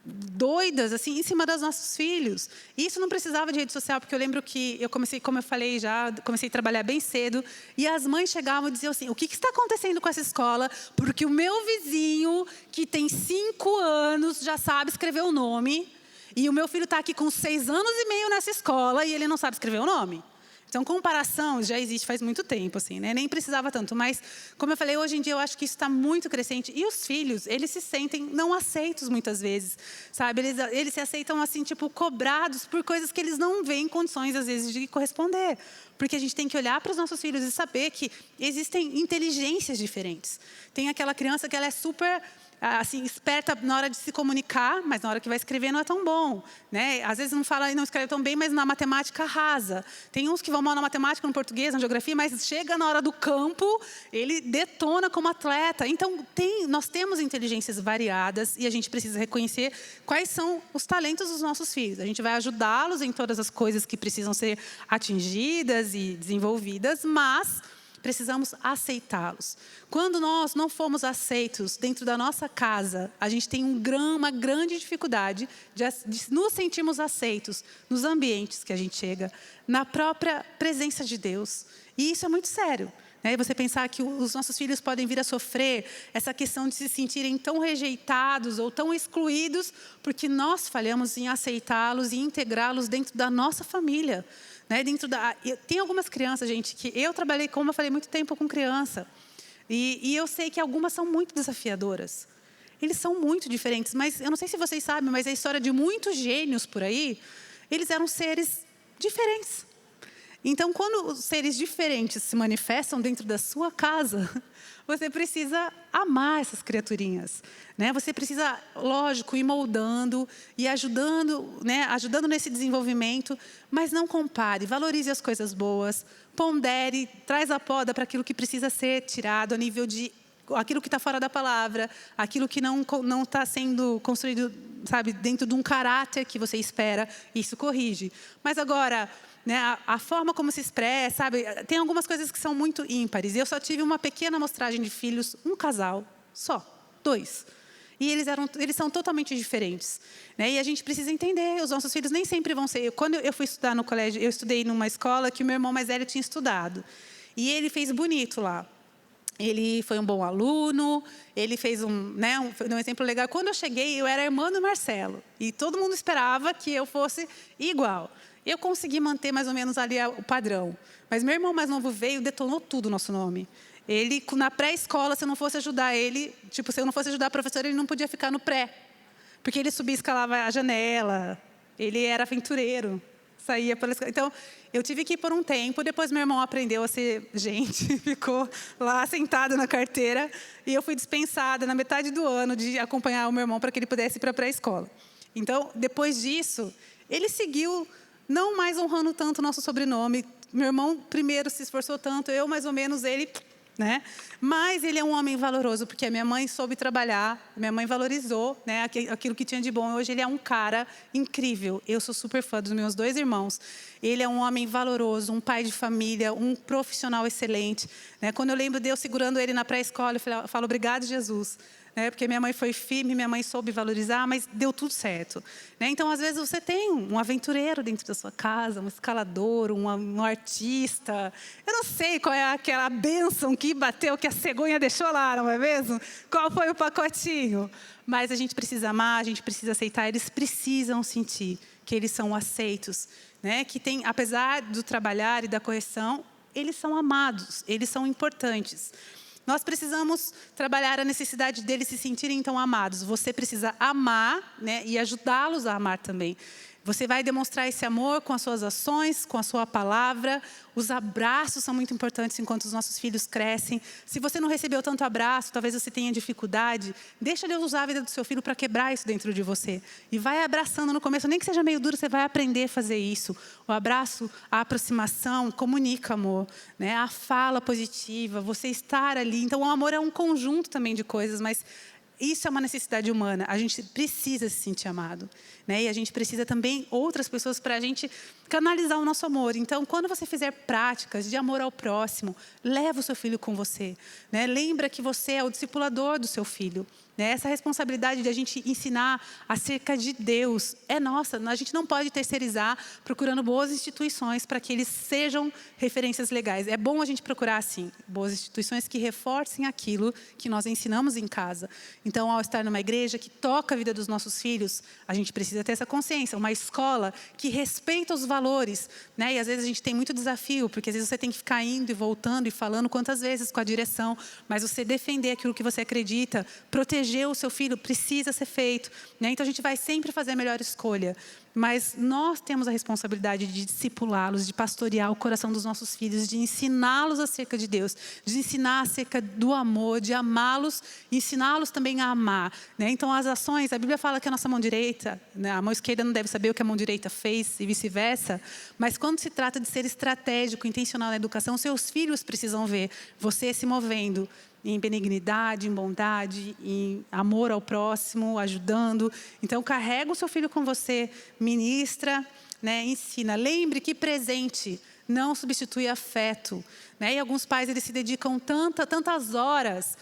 doidas, assim, em cima dos nossos filhos. E isso não precisava de rede social, porque eu lembro que eu comecei, como eu falei já, comecei a trabalhar bem cedo, e as mães chegavam e diziam assim, o que está acontecendo com essa escola? Porque o meu vizinho, que tem 5 anos, já sabe escrever o nome, e o meu filho está aqui com 6 anos e meio nessa escola, e ele não sabe escrever o nome. Então, comparação já existe faz muito tempo, assim, né? Nem precisava tanto. Mas, como eu falei, hoje em dia eu acho que isso está muito crescente. E os filhos, eles se sentem não aceitos muitas vezes, sabe? Eles se aceitam, assim, tipo, cobrados por coisas que eles não veem condições, às vezes, de corresponder. Porque a gente tem que olhar para os nossos filhos e saber que existem inteligências diferentes. Tem aquela criança que ela é super... assim, esperta na hora de se comunicar, mas na hora que vai escrever não é tão bom, né? Às vezes não fala e não escreve tão bem, mas na matemática arrasa. Tem uns que vão mal na matemática, no português, na geografia, mas chega na hora do campo, ele detona como atleta. Então, nós temos inteligências variadas e a gente precisa reconhecer quais são os talentos dos nossos filhos. A gente vai ajudá-los em todas as coisas que precisam ser atingidas e desenvolvidas, mas precisamos aceitá-los. Quando nós não fomos aceitos dentro da nossa casa, a gente tem uma grande dificuldade de nos sentirmos aceitos nos ambientes que a gente chega, na própria presença de Deus. E isso é muito sério. E você pensar que os nossos filhos podem vir a sofrer essa questão de se sentirem tão rejeitados ou tão excluídos, porque nós falhamos em aceitá-los e integrá-los dentro da nossa família. Tem algumas crianças, gente, que eu trabalhei, como eu falei, muito tempo com criança. E eu sei que algumas são muito desafiadoras. Eles são muito diferentes, mas eu não sei se vocês sabem, mas a história de muitos gênios por aí, eles eram seres diferentes. Então, quando os seres diferentes se manifestam dentro da sua casa, você precisa amar essas criaturinhas, né? Você precisa, lógico, ir moldando e ajudando, né? Ajudando nesse desenvolvimento, mas não compare, valorize as coisas boas, pondere, traz a poda para aquilo que precisa ser tirado a nível de aquilo que está fora da palavra, aquilo que não está sendo construído, sabe, dentro de um caráter que você espera, isso corrige. Mas agora, né, a forma como se expressa, sabe, tem algumas coisas que são muito ímpares. E eu só tive uma pequena amostragem de filhos, um casal, só, 2. E eles são totalmente diferentes, né? E a gente precisa entender, os nossos filhos nem sempre vão ser... Quando eu fui estudar no colégio, eu estudei numa escola que o meu irmão mais velho tinha estudado. E ele fez bonito lá. Ele foi um bom aluno, ele fez um exemplo legal. Quando eu cheguei, eu era irmã do Marcelo. E todo mundo esperava que eu fosse igual. Eu consegui manter mais ou menos ali o padrão. Mas meu irmão mais novo veio e detonou tudo o nosso nome. Ele, na pré-escola, se eu não fosse ajudar ele, tipo, se eu não fosse ajudar a professora, ele não podia ficar no pré. Porque ele subia e escalava a janela. Ele era aventureiro. Saía pela escola. Então, eu tive que ir por um tempo. Depois, meu irmão aprendeu a ser gente. Ficou lá sentado na carteira. E eu fui dispensada na metade do ano de acompanhar o meu irmão para que ele pudesse ir para a pré-escola. Então, depois disso, ele seguiu não mais honrando tanto o nosso sobrenome. Meu irmão primeiro se esforçou tanto, eu mais ou menos, ele... né? Mas ele é um homem valoroso, porque a minha mãe soube trabalhar, minha mãe valorizou, né, aquilo que tinha de bom. Hoje ele é um cara incrível. Eu sou super fã dos meus 2 irmãos. Ele é um homem valoroso, um pai de família, um profissional excelente, né? Quando eu lembro de eu segurando ele na pré-escola, eu falo, obrigado, Jesus. Porque minha mãe foi firme, minha mãe soube valorizar, mas deu tudo certo. Então, às vezes, você tem um aventureiro dentro da sua casa, um escalador, um artista. Eu não sei qual é aquela bênção que bateu, que a cegonha deixou lá, não é mesmo? Qual foi o pacotinho? Mas a gente precisa amar, a gente precisa aceitar, eles precisam sentir que eles são aceitos. Que tem, apesar do trabalhar e da correção, eles são amados, eles são importantes. Nós precisamos trabalhar a necessidade deles se sentirem então amados. Você precisa amar, né, e ajudá-los a amar também. Você vai demonstrar esse amor com as suas ações, com a sua palavra. Os abraços são muito importantes enquanto os nossos filhos crescem. Se você não recebeu tanto abraço, talvez você tenha dificuldade, deixa Deus usar a vida do seu filho para quebrar isso dentro de você. E vai abraçando no começo, nem que seja meio duro, você vai aprender a fazer isso. O abraço, a aproximação, comunica amor, né? A fala positiva, você estar ali. Então, o amor é um conjunto também de coisas, mas isso é uma necessidade humana. A gente precisa se sentir amado, né? E a gente precisa também outras pessoas para a gente canalizar o nosso amor. Então, quando você fizer práticas de amor ao próximo, leva o seu filho com você, né? Lembra que você é o discipulador do seu filho, né? Essa responsabilidade de a gente ensinar acerca de Deus é nossa. A gente não pode terceirizar procurando boas instituições para que eles sejam referências legais. É bom a gente procurar, sim, boas instituições que reforcem aquilo que nós ensinamos em casa. Então, ao estar numa igreja que toca a vida dos nossos filhos, a gente precisa ter essa consciência. Uma escola que respeita os valores, né? E às vezes a gente tem muito desafio, porque às vezes você tem que ficar indo e voltando e falando quantas vezes com a direção, mas você defender aquilo que você acredita, proteger o seu filho, precisa ser feito, né? Então a gente vai sempre fazer a melhor escolha. Mas nós temos a responsabilidade de discipulá-los, de pastorear o coração dos nossos filhos, de ensiná-los acerca de Deus, de ensinar acerca do amor, de amá-los, ensiná-los também a amar, né? Então as ações, a Bíblia fala que a nossa mão direita, né, a mão esquerda não deve saber o que a mão direita fez e vice-versa, mas quando se trata de ser estratégico, intencional na educação, seus filhos precisam ver você se movendo em benignidade, em bondade, em amor ao próximo, ajudando. Então, carrega o seu filho com você, ministra, né, ensina. Lembre que presente não substitui afeto, né? E alguns pais, eles se dedicam tantas horas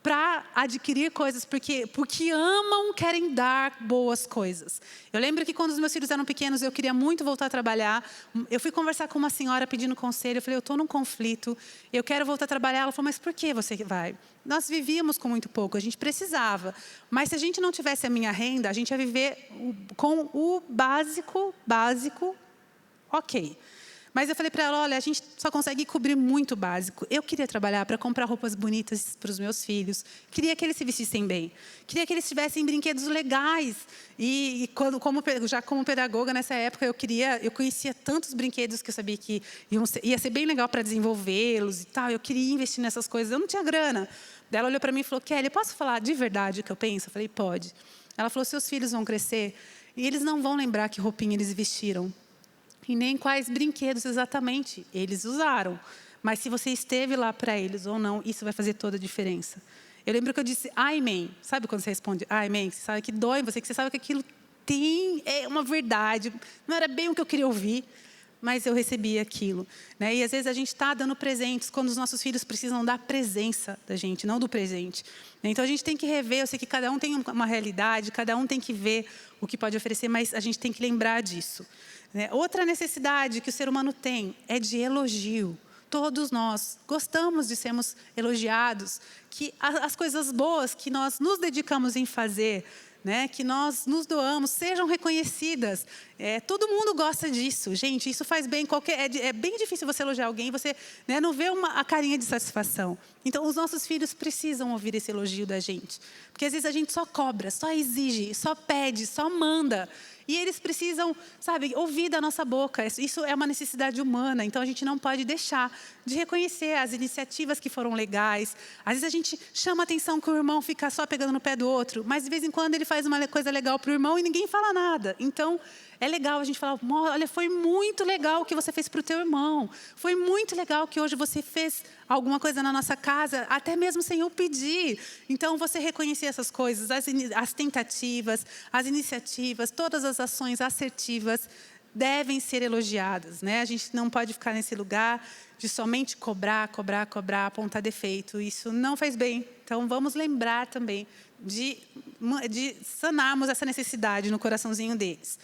para adquirir coisas, porque amam, querem dar boas coisas. Eu lembro que quando os meus filhos eram pequenos, eu queria muito voltar a trabalhar. Eu fui conversar com uma senhora pedindo conselho. Eu falei, eu estou num conflito, eu quero voltar a trabalhar. Ela falou, mas por que você vai? Nós vivíamos com muito pouco, a gente precisava. Mas se a gente não tivesse a minha renda, a gente ia viver com o básico, ok. Mas eu falei para ela, olha, a gente só consegue cobrir muito básico. Eu queria trabalhar para comprar roupas bonitas para os meus filhos. Queria que eles se vestissem bem. Queria que eles tivessem brinquedos legais. E como pedagoga nessa época, eu conhecia tantos brinquedos que eu sabia que ia ser bem legal para desenvolvê-los e tal. Eu queria investir nessas coisas. Eu não tinha grana. Daí ela olhou para mim e falou, Kelly, posso falar de verdade o que eu penso? Eu falei, pode. Ela falou, seus filhos vão crescer e eles não vão lembrar que roupinha eles vestiram. E nem quais brinquedos exatamente eles usaram. Mas se você esteve lá para eles ou não, isso vai fazer toda a diferença. Eu lembro que eu disse, amém. Sabe quando você responde, amém? Você sabe que dói em você, que você sabe que aquilo é uma verdade. Não era bem o que eu queria ouvir, mas eu recebi aquilo, né? E às vezes a gente está dando presentes quando os nossos filhos precisam da presença da gente, não do presente. Então a gente tem que rever, eu sei que cada um tem uma realidade, cada um tem que ver o que pode oferecer, mas a gente tem que lembrar disso. Outra necessidade que o ser humano tem é de elogio. Todos nós gostamos de sermos elogiados, que as coisas boas que nós nos dedicamos em fazer, né, que nós nos doamos, sejam reconhecidas. Todo mundo gosta disso. Gente, isso faz bem. É bem difícil você elogiar alguém e você, né, não vê a carinha de satisfação. Então, os nossos filhos precisam ouvir esse elogio da gente. Porque, às vezes, a gente só cobra, só exige, só pede, só manda. E eles precisam, sabe, ouvir da nossa boca. Isso é uma necessidade humana. Então, a gente não pode deixar de reconhecer as iniciativas que foram legais. Às vezes, a gente chama a atenção que o irmão fica só pegando no pé do outro. Mas, de vez em quando, ele faz uma coisa legal para o irmão e ninguém fala nada. Então, é legal a gente falar, olha, foi muito legal o que você fez para o teu irmão. Foi muito legal que hoje você fez alguma coisa na nossa casa, até mesmo sem eu pedir. Então, você reconhecer essas coisas, as tentativas, as iniciativas, todas as ações assertivas devem ser elogiadas, né? A gente não pode ficar nesse lugar de somente cobrar, apontar defeito. Isso não faz bem. Então, vamos lembrar também de sanarmos essa necessidade no coraçãozinho deles.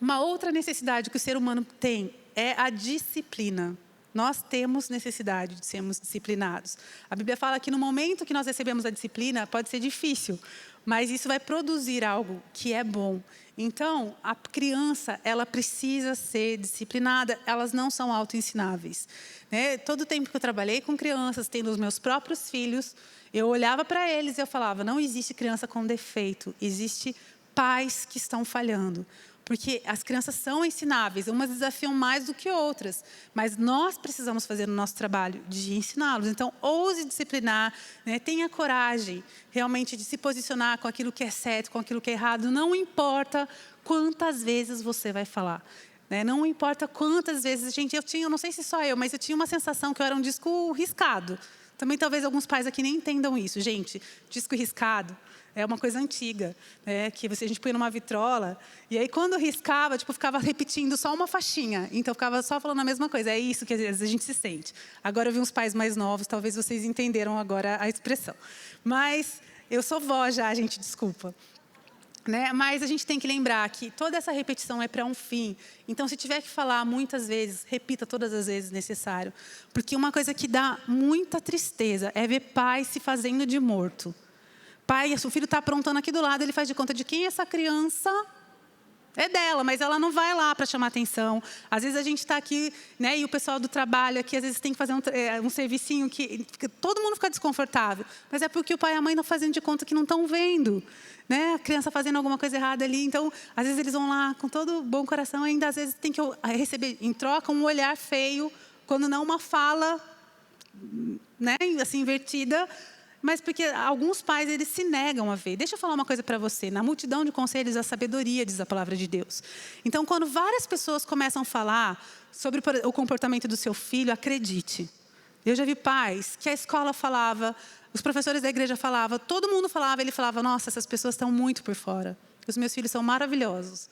Uma outra necessidade que o ser humano tem é a disciplina. Nós temos necessidade de sermos disciplinados. A Bíblia fala que no momento que nós recebemos a disciplina, pode ser difícil, mas isso vai produzir algo que é bom. Então, a criança, ela precisa ser disciplinada, elas não são autoensináveis, né? Todo o tempo que eu trabalhei com crianças, tendo os meus próprios filhos, eu olhava para eles e eu falava, não existe criança com defeito, existe pais que estão falhando. Porque as crianças são ensináveis, umas desafiam mais do que outras. Mas nós precisamos fazer o nosso trabalho de ensiná-los. Então, ouse disciplinar, né? Tenha coragem realmente de se posicionar com aquilo que é certo, com aquilo que é errado. Não importa quantas vezes você vai falar. Né? Não importa quantas vezes... Gente, eu não sei se só eu, mas eu tinha uma sensação que eu era um disco riscado. Também talvez alguns pais aqui nem entendam isso. Gente, disco riscado é uma coisa antiga, né? Que a gente põe numa vitrola, e aí quando riscava, tipo, ficava repetindo só uma faixinha. Então, ficava só falando a mesma coisa. É isso que às vezes a gente se sente. Agora eu vi uns pais mais novos, talvez vocês entenderam agora a expressão. Mas eu sou vó já, gente, desculpa. Né? Mas a gente tem que lembrar que toda essa repetição é para um fim. Então, se tiver que falar muitas vezes, repita todas as vezes necessário. Porque uma coisa que dá muita tristeza é ver pai se fazendo de morto. Pai, o filho está aprontando aqui do lado, ele faz de conta de quem é essa criança. É dela, mas ela não vai lá para chamar atenção. Às vezes a gente está aqui, né, e o pessoal do trabalho aqui, às vezes tem que fazer um servicinho que todo mundo fica desconfortável. Mas é porque o pai e a mãe estão fazendo de conta que não estão vendo. Né? A criança fazendo alguma coisa errada ali. Então, às vezes eles vão lá com todo bom coração, ainda às vezes tem que receber em troca um olhar feio, quando não uma fala, né, assim, invertida. Mas porque alguns pais, eles se negam a ver. Deixa eu falar uma coisa para você. Na multidão de conselhos, a sabedoria, diz a palavra de Deus. Então, quando várias pessoas começam a falar sobre o comportamento do seu filho, acredite. Eu já vi pais que a escola falava, os professores da igreja falavam, todo mundo falava, ele falava, nossa, essas pessoas estão muito por fora. Os meus filhos são maravilhosos.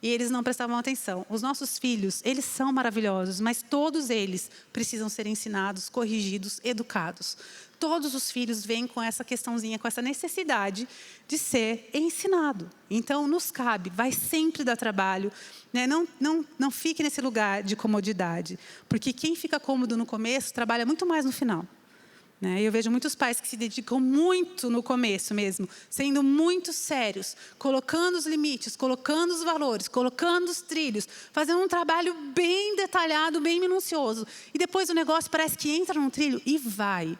E eles não prestavam atenção. Os nossos filhos, eles são maravilhosos, mas todos eles precisam ser ensinados, corrigidos, educados. Todos os filhos vêm com essa questãozinha, com essa necessidade de ser ensinado. Então, nos cabe, vai sempre dar trabalho. Né? Não fique nesse lugar de comodidade. Porque quem fica cômodo no começo, trabalha muito mais no final. Eu vejo muitos pais que se dedicam muito no começo mesmo, sendo muito sérios, colocando os limites, colocando os valores, colocando os trilhos, fazendo um trabalho bem detalhado, bem minucioso. E depois o negócio parece que entra num trilho e vai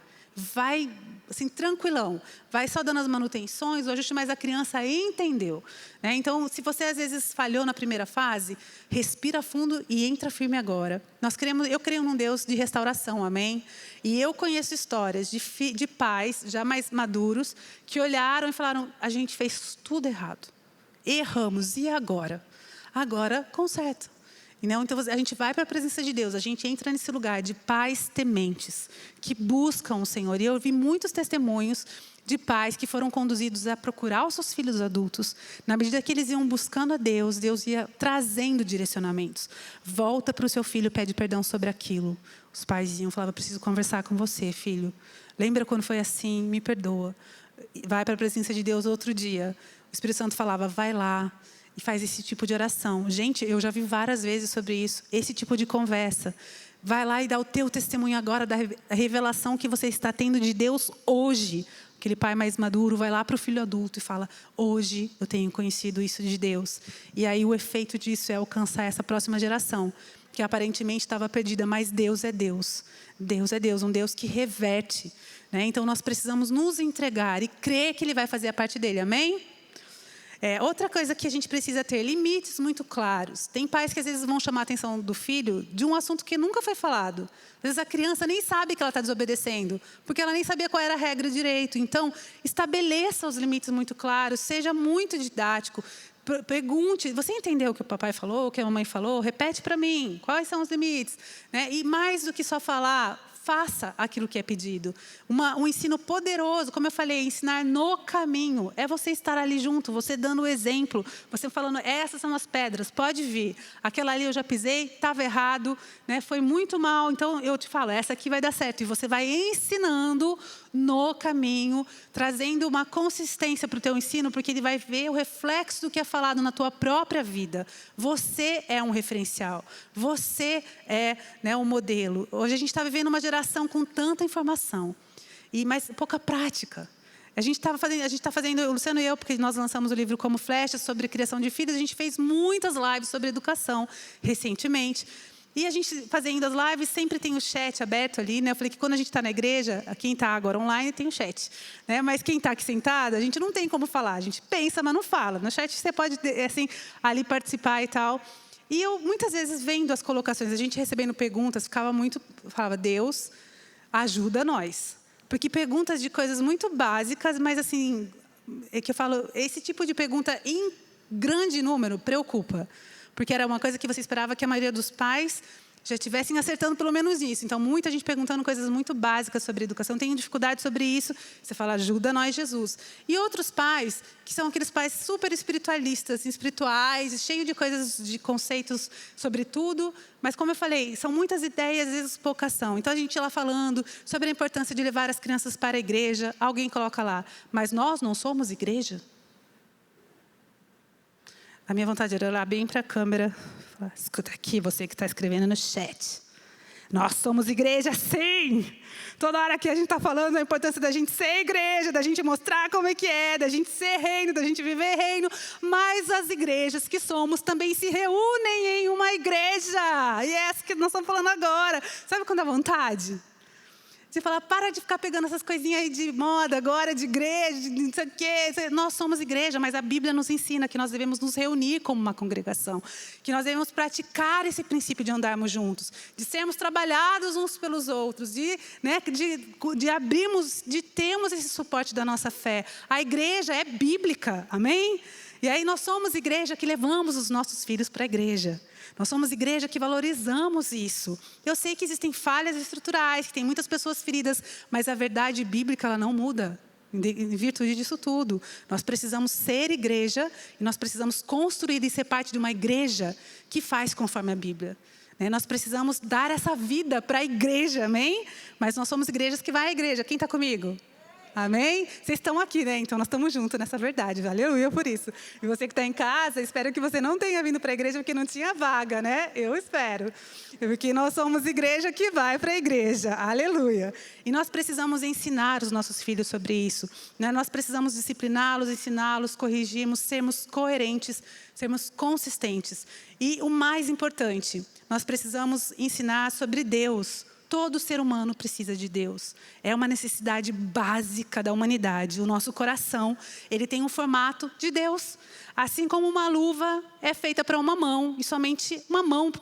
assim, tranquilão, vai só dando as manutenções, o ajuste, mas a criança entendeu. Então, se você às vezes falhou na primeira fase, respira fundo e entra firme agora. Eu creio num Deus de restauração, amém? E eu conheço histórias de pais já mais maduros que olharam e falaram, a gente fez tudo errado, erramos, e agora? Agora conserta. Então, a gente vai para a presença de Deus, a gente entra nesse lugar de pais tementes, que buscam o Senhor. E eu vi muitos testemunhos de pais que foram conduzidos a procurar os seus filhos adultos. Na medida que eles iam buscando a Deus, Deus ia trazendo direcionamentos. Volta para o seu filho, pede perdão sobre aquilo. Os pais iam, falavam, preciso conversar com você, filho. Lembra quando foi assim? Me perdoa. Vai para a presença de Deus outro dia. O Espírito Santo falava, vai lá. E faz esse tipo de oração. Gente, eu já vi várias vezes sobre isso. Esse tipo de conversa. Vai lá e dá o teu testemunho agora da revelação que você está tendo de Deus hoje. Aquele pai mais maduro vai lá para o filho adulto e fala, hoje eu tenho conhecido isso de Deus. E aí o efeito disso é alcançar essa próxima geração, que aparentemente estava perdida, mas Deus é Deus. Deus é Deus, um Deus que reverte. Então nós precisamos nos entregar e crer que Ele vai fazer a parte dele, amém? Outra coisa que a gente precisa ter, limites muito claros. Tem pais que às vezes vão chamar a atenção do filho de um assunto que nunca foi falado. Às vezes a criança nem sabe que ela está desobedecendo, porque ela nem sabia qual era a regra direito. Então, estabeleça os limites muito claros, seja muito didático. Pergunte, você entendeu o que o papai falou, o que a mamãe falou? Repete para mim, quais são os limites? E mais do que só falar, faça aquilo que é pedido. Um ensino poderoso, como eu falei, ensinar no caminho. É você estar ali junto, você dando o exemplo, você falando, essas são as pedras, pode vir. Aquela ali eu já pisei, estava errado, foi muito mal. Então eu te falo, essa aqui vai dar certo. E você vai ensinando no caminho, trazendo uma consistência para o teu ensino, porque ele vai ver o reflexo do que é falado na tua própria vida. Você é um referencial. Você é um modelo. Hoje a gente está vivendo uma geração com tanta informação, mas pouca prática. A gente está fazendo, o Luciano e eu, porque nós lançamos o livro Como Flechas, sobre criação de filhos, a gente fez muitas lives sobre educação recentemente. E a gente fazendo as lives, sempre tem o chat aberto ali, Eu falei que quando a gente está na igreja, quem está agora online tem o chat, Mas quem está aqui sentado, a gente não tem como falar. A gente pensa, mas não fala. No chat você pode, assim, ali participar e tal. E eu, muitas vezes, vendo as colocações, a gente recebendo perguntas, falava, Deus, ajuda nós. Porque perguntas de coisas muito básicas, mas assim, que eu falo, esse tipo de pergunta em grande número preocupa. Porque era uma coisa que você esperava que a maioria dos pais já estivessem acertando pelo menos nisso. Então, muita gente perguntando coisas muito básicas sobre educação. Tenho dificuldade sobre isso. Você fala, ajuda nós, Jesus. E outros pais, que são aqueles pais super espiritualistas, espirituais, cheios de coisas, de conceitos sobre tudo. Mas, como eu falei, são muitas ideias, às vezes pouca ação. Então, a gente lá falando sobre a importância de levar as crianças para a igreja. Alguém coloca lá, mas nós não somos igreja? A minha vontade era olhar bem para a câmera. Escuta aqui, você que está escrevendo no chat. Nós somos igreja, sim! Toda hora que a gente está falando da importância da gente ser igreja, da gente mostrar como é que é, da gente ser reino, da gente viver reino. Mas as igrejas que somos também se reúnem em uma igreja. E é essa que nós estamos falando agora. Sabe quando dá vontade? Você fala, para de ficar pegando essas coisinhas aí de moda agora, de igreja, de não sei o quê. Nós somos igreja, mas a Bíblia nos ensina que nós devemos nos reunir como uma congregação. Que nós devemos praticar esse princípio de andarmos juntos. De sermos trabalhados uns pelos outros. De abrirmos, de termos esse suporte da nossa fé. A igreja é bíblica, amém? E aí nós somos igreja que levamos os nossos filhos para a igreja. Nós somos igreja que valorizamos isso. Eu sei que existem falhas estruturais, que tem muitas pessoas feridas, mas a verdade bíblica ela não muda em virtude disso tudo. Nós precisamos ser igreja e nós precisamos construir e ser parte de uma igreja que faz conforme a Bíblia. Nós precisamos dar essa vida para a igreja, amém? Mas nós somos igrejas que vai à igreja. Quem está comigo? Amém? Vocês estão aqui, né? Então nós estamos juntos nessa verdade. Aleluia por isso. E você que está em casa, espero que você não tenha vindo para a igreja porque não tinha vaga, né? Eu espero. Porque nós somos igreja que vai para a igreja. Aleluia. E nós precisamos ensinar os nossos filhos sobre isso. Nós precisamos discipliná-los, ensiná-los, corrigirmos, sermos coerentes, sermos consistentes. E o mais importante, nós precisamos ensinar sobre Deus. Todo ser humano precisa de Deus. É uma necessidade básica da humanidade. O nosso coração, ele tem um formato de Deus. Assim como uma luva é feita para uma mão, e somente uma mão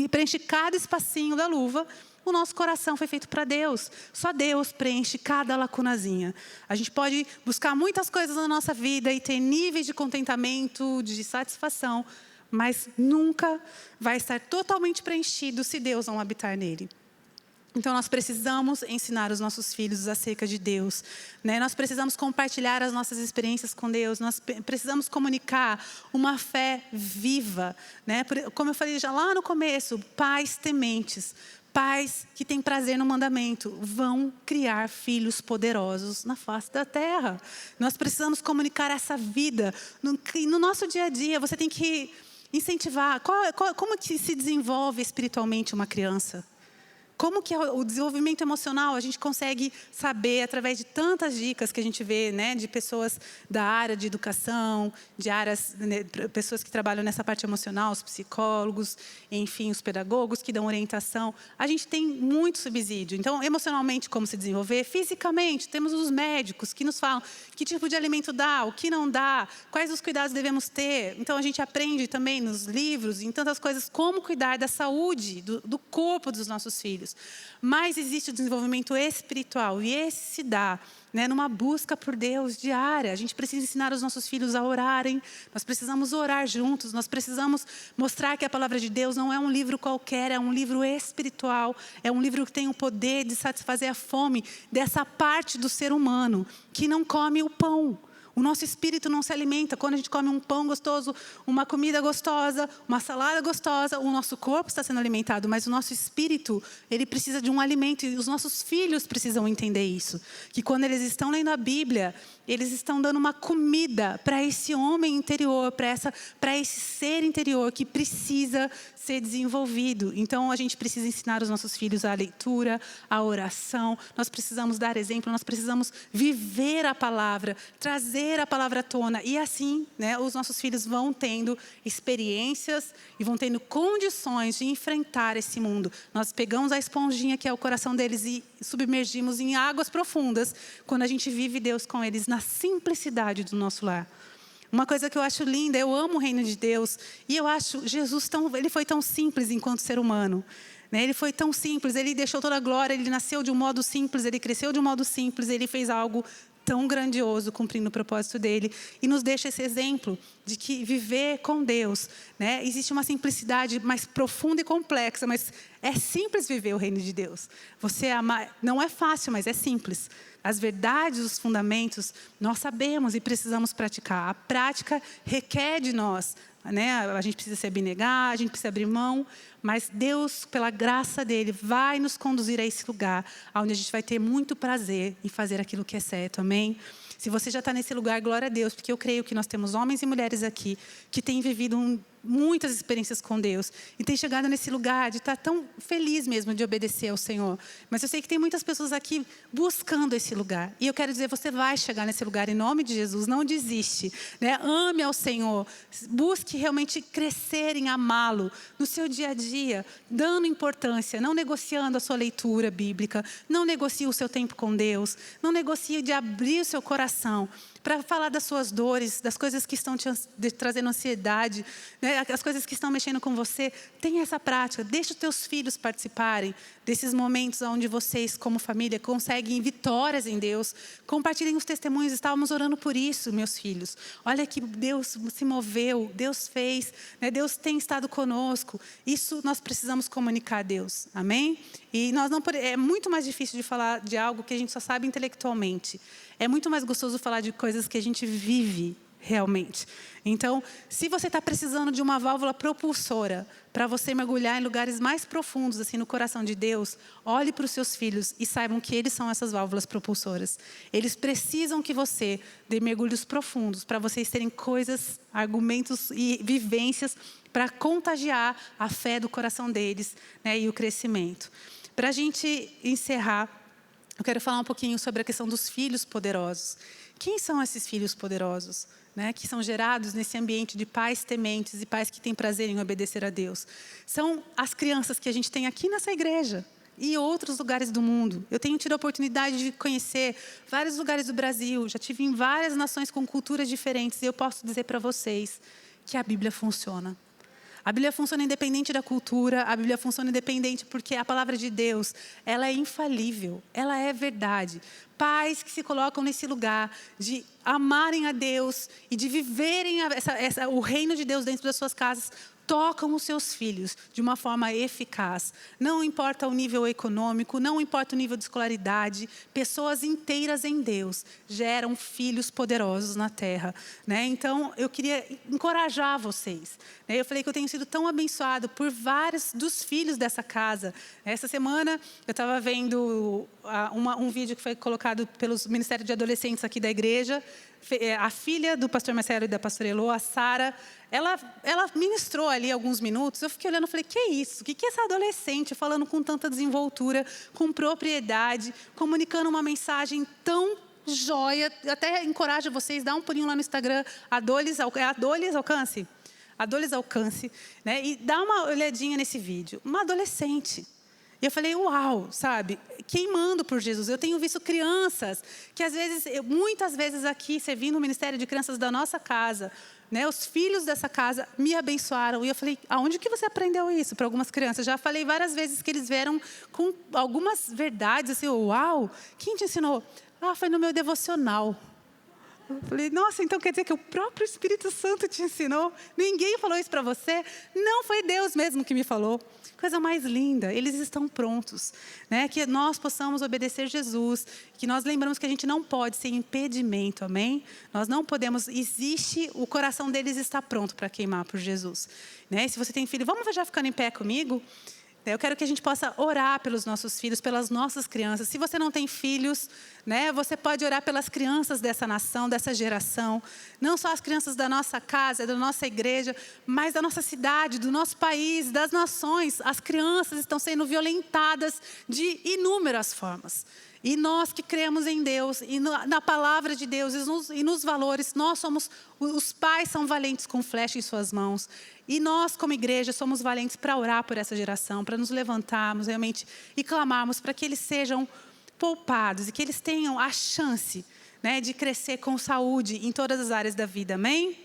preenche cada espacinho da luva, o nosso coração foi feito para Deus. Só Deus preenche cada lacunazinha. A gente pode buscar muitas coisas na nossa vida e ter níveis de contentamento, de satisfação, mas nunca vai estar totalmente preenchido se Deus não habitar nele. Então, nós precisamos ensinar os nossos filhos acerca de Deus. Nós precisamos compartilhar as nossas experiências com Deus. Nós precisamos comunicar uma fé viva. Como eu falei já lá no começo, pais tementes, pais que têm prazer no mandamento, vão criar filhos poderosos na face da terra. Nós precisamos comunicar essa vida. No nosso dia a dia, você tem que incentivar. Como que se desenvolve espiritualmente uma criança? Como que o desenvolvimento emocional a gente consegue saber através de tantas dicas que a gente vê, de pessoas da área de educação, de áreas, pessoas que trabalham nessa parte emocional, os psicólogos, enfim, os pedagogos que dão orientação. A gente tem muito subsídio. Então, emocionalmente, como se desenvolver? Fisicamente, temos os médicos que nos falam que tipo de alimento dá, o que não dá, quais os cuidados devemos ter. Então, a gente aprende também nos livros, em tantas coisas, como cuidar da saúde, do corpo dos nossos filhos. Mas existe o desenvolvimento espiritual e esse se dá numa busca por Deus diária. A gente precisa ensinar os nossos filhos a orarem, nós precisamos orar juntos, nós precisamos mostrar que a palavra de Deus não é um livro qualquer, é um livro espiritual, é um livro que tem o poder de satisfazer a fome dessa parte do ser humano que não come o pão. O nosso espírito não se alimenta. Quando a gente come um pão gostoso, uma comida gostosa, uma salada gostosa, o nosso corpo está sendo alimentado, mas o nosso espírito, ele precisa de um alimento. E os nossos filhos precisam entender isso. Que quando eles estão lendo a Bíblia, eles estão dando uma comida para esse homem interior, para esse ser interior que precisa ser desenvolvido. Então, a gente precisa ensinar os nossos filhos a leitura, a oração. Nós precisamos dar exemplo, nós precisamos viver a palavra, trazer a palavra à tona. E assim, os nossos filhos vão tendo experiências e vão tendo condições de enfrentar esse mundo. Nós pegamos a esponjinha que é o coração deles e submergimos em águas profundas quando a gente vive Deus com eles na simplicidade do nosso lar. Uma coisa que eu acho linda, eu amo o reino de Deus e eu acho Jesus ele foi tão simples enquanto ser humano. Ele foi tão simples, ele deixou toda a glória, ele nasceu de um modo simples, ele cresceu de um modo simples, ele fez algo tão grandioso, cumprindo o propósito dele, e nos deixa esse exemplo de que viver com Deus, existe uma simplicidade mais profunda e complexa, mas É simples viver o reino de Deus. Você amar, não é fácil, mas é simples. As verdades, os fundamentos, nós sabemos e precisamos praticar. A prática requer de nós, né? A gente precisa se abnegar, a gente precisa abrir mão, mas Deus, pela graça dele, vai nos conduzir a esse lugar, onde a gente vai ter muito prazer em fazer aquilo que é certo, amém? Se você já está nesse lugar, glória a Deus, porque eu creio que nós temos homens e mulheres aqui que têm vivido muitas experiências com Deus e têm chegado nesse lugar de estar tão feliz mesmo de obedecer ao Senhor. Mas eu sei que tem muitas pessoas aqui buscando esse lugar. E eu quero dizer, você vai chegar nesse lugar em nome de Jesus, não desiste, né? Ame ao Senhor, busque realmente crescer em amá-lo no seu dia a dia, dando importância, não negociando a sua leitura bíblica, não negocie o seu tempo com Deus, não negocie de abrir o seu coração para falar das suas dores, das coisas que estão te trazendo ansiedade, né? As coisas que estão mexendo com você. Tenha essa prática, deixe os teus filhos participarem desses momentos onde vocês, como família, conseguem vitórias em Deus. Compartilhem os testemunhos, estávamos orando por isso, meus filhos. Olha que Deus se moveu, Deus fez, né? Deus tem estado conosco. Isso nós precisamos comunicar a Deus, amém? E nós não é muito mais difícil de falar de algo que a gente só sabe intelectualmente. É muito mais gostoso falar de coisas que a gente vive realmente. Então, se você está precisando de uma válvula propulsora para você mergulhar em lugares mais profundos, assim, no coração de Deus, olhe para os seus filhos e saibam que eles são essas válvulas propulsoras. Eles precisam que você dê mergulhos profundos para vocês terem coisas, argumentos e vivências para contagiar a fé do coração deles, né, e o crescimento. Para a gente encerrar, eu quero falar um pouquinho sobre a questão dos filhos poderosos. Quem são esses filhos poderosos, né, que são gerados nesse ambiente de pais tementes e pais que têm prazer em obedecer a Deus? São as crianças que a gente tem aqui nessa igreja e outros lugares do mundo. Eu tenho tido a oportunidade de conhecer vários lugares do Brasil, já estive em várias nações com culturas diferentes e eu posso dizer para vocês que a Bíblia funciona. A Bíblia funciona independente da cultura, a Bíblia funciona independente porque a palavra de Deus, ela é infalível, ela é verdade. Pais que se colocam nesse lugar de amarem a Deus e de viverem o reino de Deus dentro das suas casas, tocam os seus filhos de uma forma eficaz. Não importa o nível econômico, não importa o nível de escolaridade, pessoas inteiras em Deus geram filhos poderosos na terra, né? Então, eu queria encorajar vocês. Eu falei que eu tenho sido tão abençoado por vários dos filhos dessa casa. Essa semana, eu estava vendo um vídeo que foi colocado pelo Ministério de Adolescentes aqui da igreja. A filha do pastor Marcelo e da pastora Elô, a Sara, ela ministrou ali alguns minutos. Eu fiquei olhando e falei, que é isso? O que é essa adolescente falando com tanta desenvoltura, com propriedade, comunicando uma mensagem tão joia? Eu até encorajo vocês, dá um pulinho lá no Instagram, Adoles Alcance, né? E dá uma olhadinha nesse vídeo. Uma adolescente. E eu falei, uau, sabe? Queimando por Jesus. Eu tenho visto crianças que, às vezes, muitas vezes aqui, servindo o Ministério de Crianças da nossa casa, né, os filhos dessa casa me abençoaram. E eu falei, aonde que você aprendeu isso? Para algumas crianças. Já falei várias vezes que eles vieram com algumas verdades, assim, uau, quem te ensinou? Foi no meu devocional. Eu falei, nossa, então quer dizer que o próprio Espírito Santo te ensinou? Ninguém falou isso para você? Não, foi Deus mesmo que me falou. Coisa mais linda, eles estão prontos, né? Que nós possamos obedecer Jesus, que nós lembramos que a gente não pode ser impedimento, amém? Nós não podemos, o coração deles está pronto para queimar por Jesus, né? Se você tem filho, vamos já ficando em pé comigo? Eu quero que a gente possa orar pelos nossos filhos, pelas nossas crianças. Se você não tem filhos, né, você pode orar pelas crianças dessa nação, dessa geração. Não só as crianças da nossa casa, da nossa igreja, mas da nossa cidade, do nosso país, das nações. As crianças estão sendo violentadas de inúmeras formas. E nós que cremos em Deus, e na palavra de Deus, e nos valores, os pais são valentes com flecha em suas mãos. E nós, como igreja, somos valentes para orar por essa geração, para nos levantarmos realmente e clamarmos para que eles sejam poupados e que eles tenham a chance, né, de crescer com saúde em todas as áreas da vida. Amém?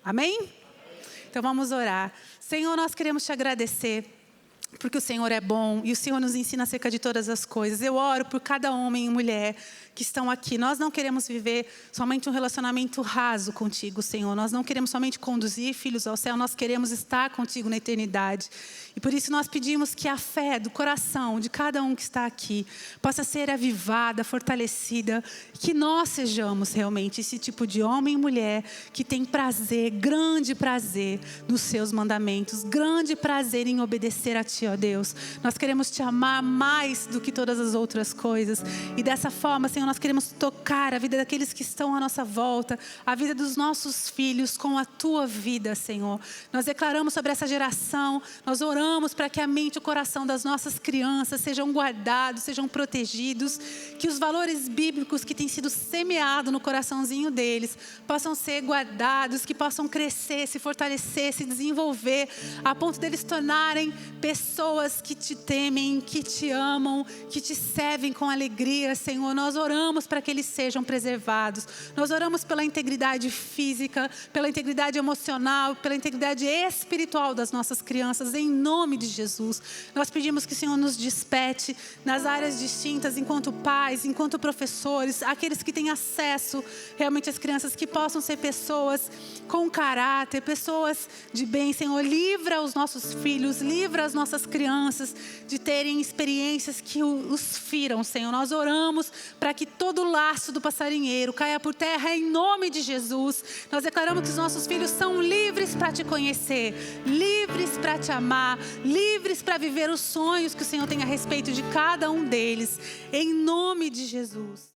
Amém? Então vamos orar. Senhor, nós queremos te agradecer porque o Senhor é bom e o Senhor nos ensina acerca de todas as coisas. Eu oro por cada homem e mulher que estão aqui. Nós não queremos viver somente um relacionamento raso contigo, Senhor. Nós não queremos somente conduzir filhos ao céu, nós queremos estar contigo na eternidade. E por isso nós pedimos que a fé do coração de cada um que está aqui possa ser avivada, fortalecida, que nós sejamos realmente esse tipo de homem e mulher que tem prazer, grande prazer nos seus mandamentos, grande prazer em obedecer a Ti, ó Deus. Nós queremos Te amar mais do que todas as outras coisas. E dessa forma, Senhor, nós queremos tocar a vida daqueles que estão à nossa volta, a vida dos nossos filhos com a Tua vida, Senhor. Nós declaramos sobre essa geração, nós oramos para que a mente e o coração das nossas crianças sejam guardados, sejam protegidos, que os valores bíblicos que têm sido semeados no coraçãozinho deles possam ser guardados, que possam crescer, se fortalecer, se desenvolver, a ponto deles tornarem pessoas que Te temem, que Te amam, que Te servem com alegria, Senhor. Nós oramos para que eles sejam preservados. Nós oramos pela integridade física, pela integridade emocional, pela integridade espiritual das nossas crianças, em nome de Jesus. Nós pedimos que o Senhor nos desperte nas áreas distintas, enquanto pais, enquanto professores, aqueles que têm acesso realmente às crianças, que possam ser pessoas com caráter, pessoas de bem, Senhor. Livra os nossos filhos, livra as nossas crianças de terem experiências que os firam, Senhor. Nós oramos para que todo o laço do passarinheiro caia por terra em nome de Jesus. Nós declaramos que os nossos filhos são livres para Te conhecer, livres para Te amar, livres para viver os sonhos que o Senhor tem a respeito de cada um deles, em nome de Jesus.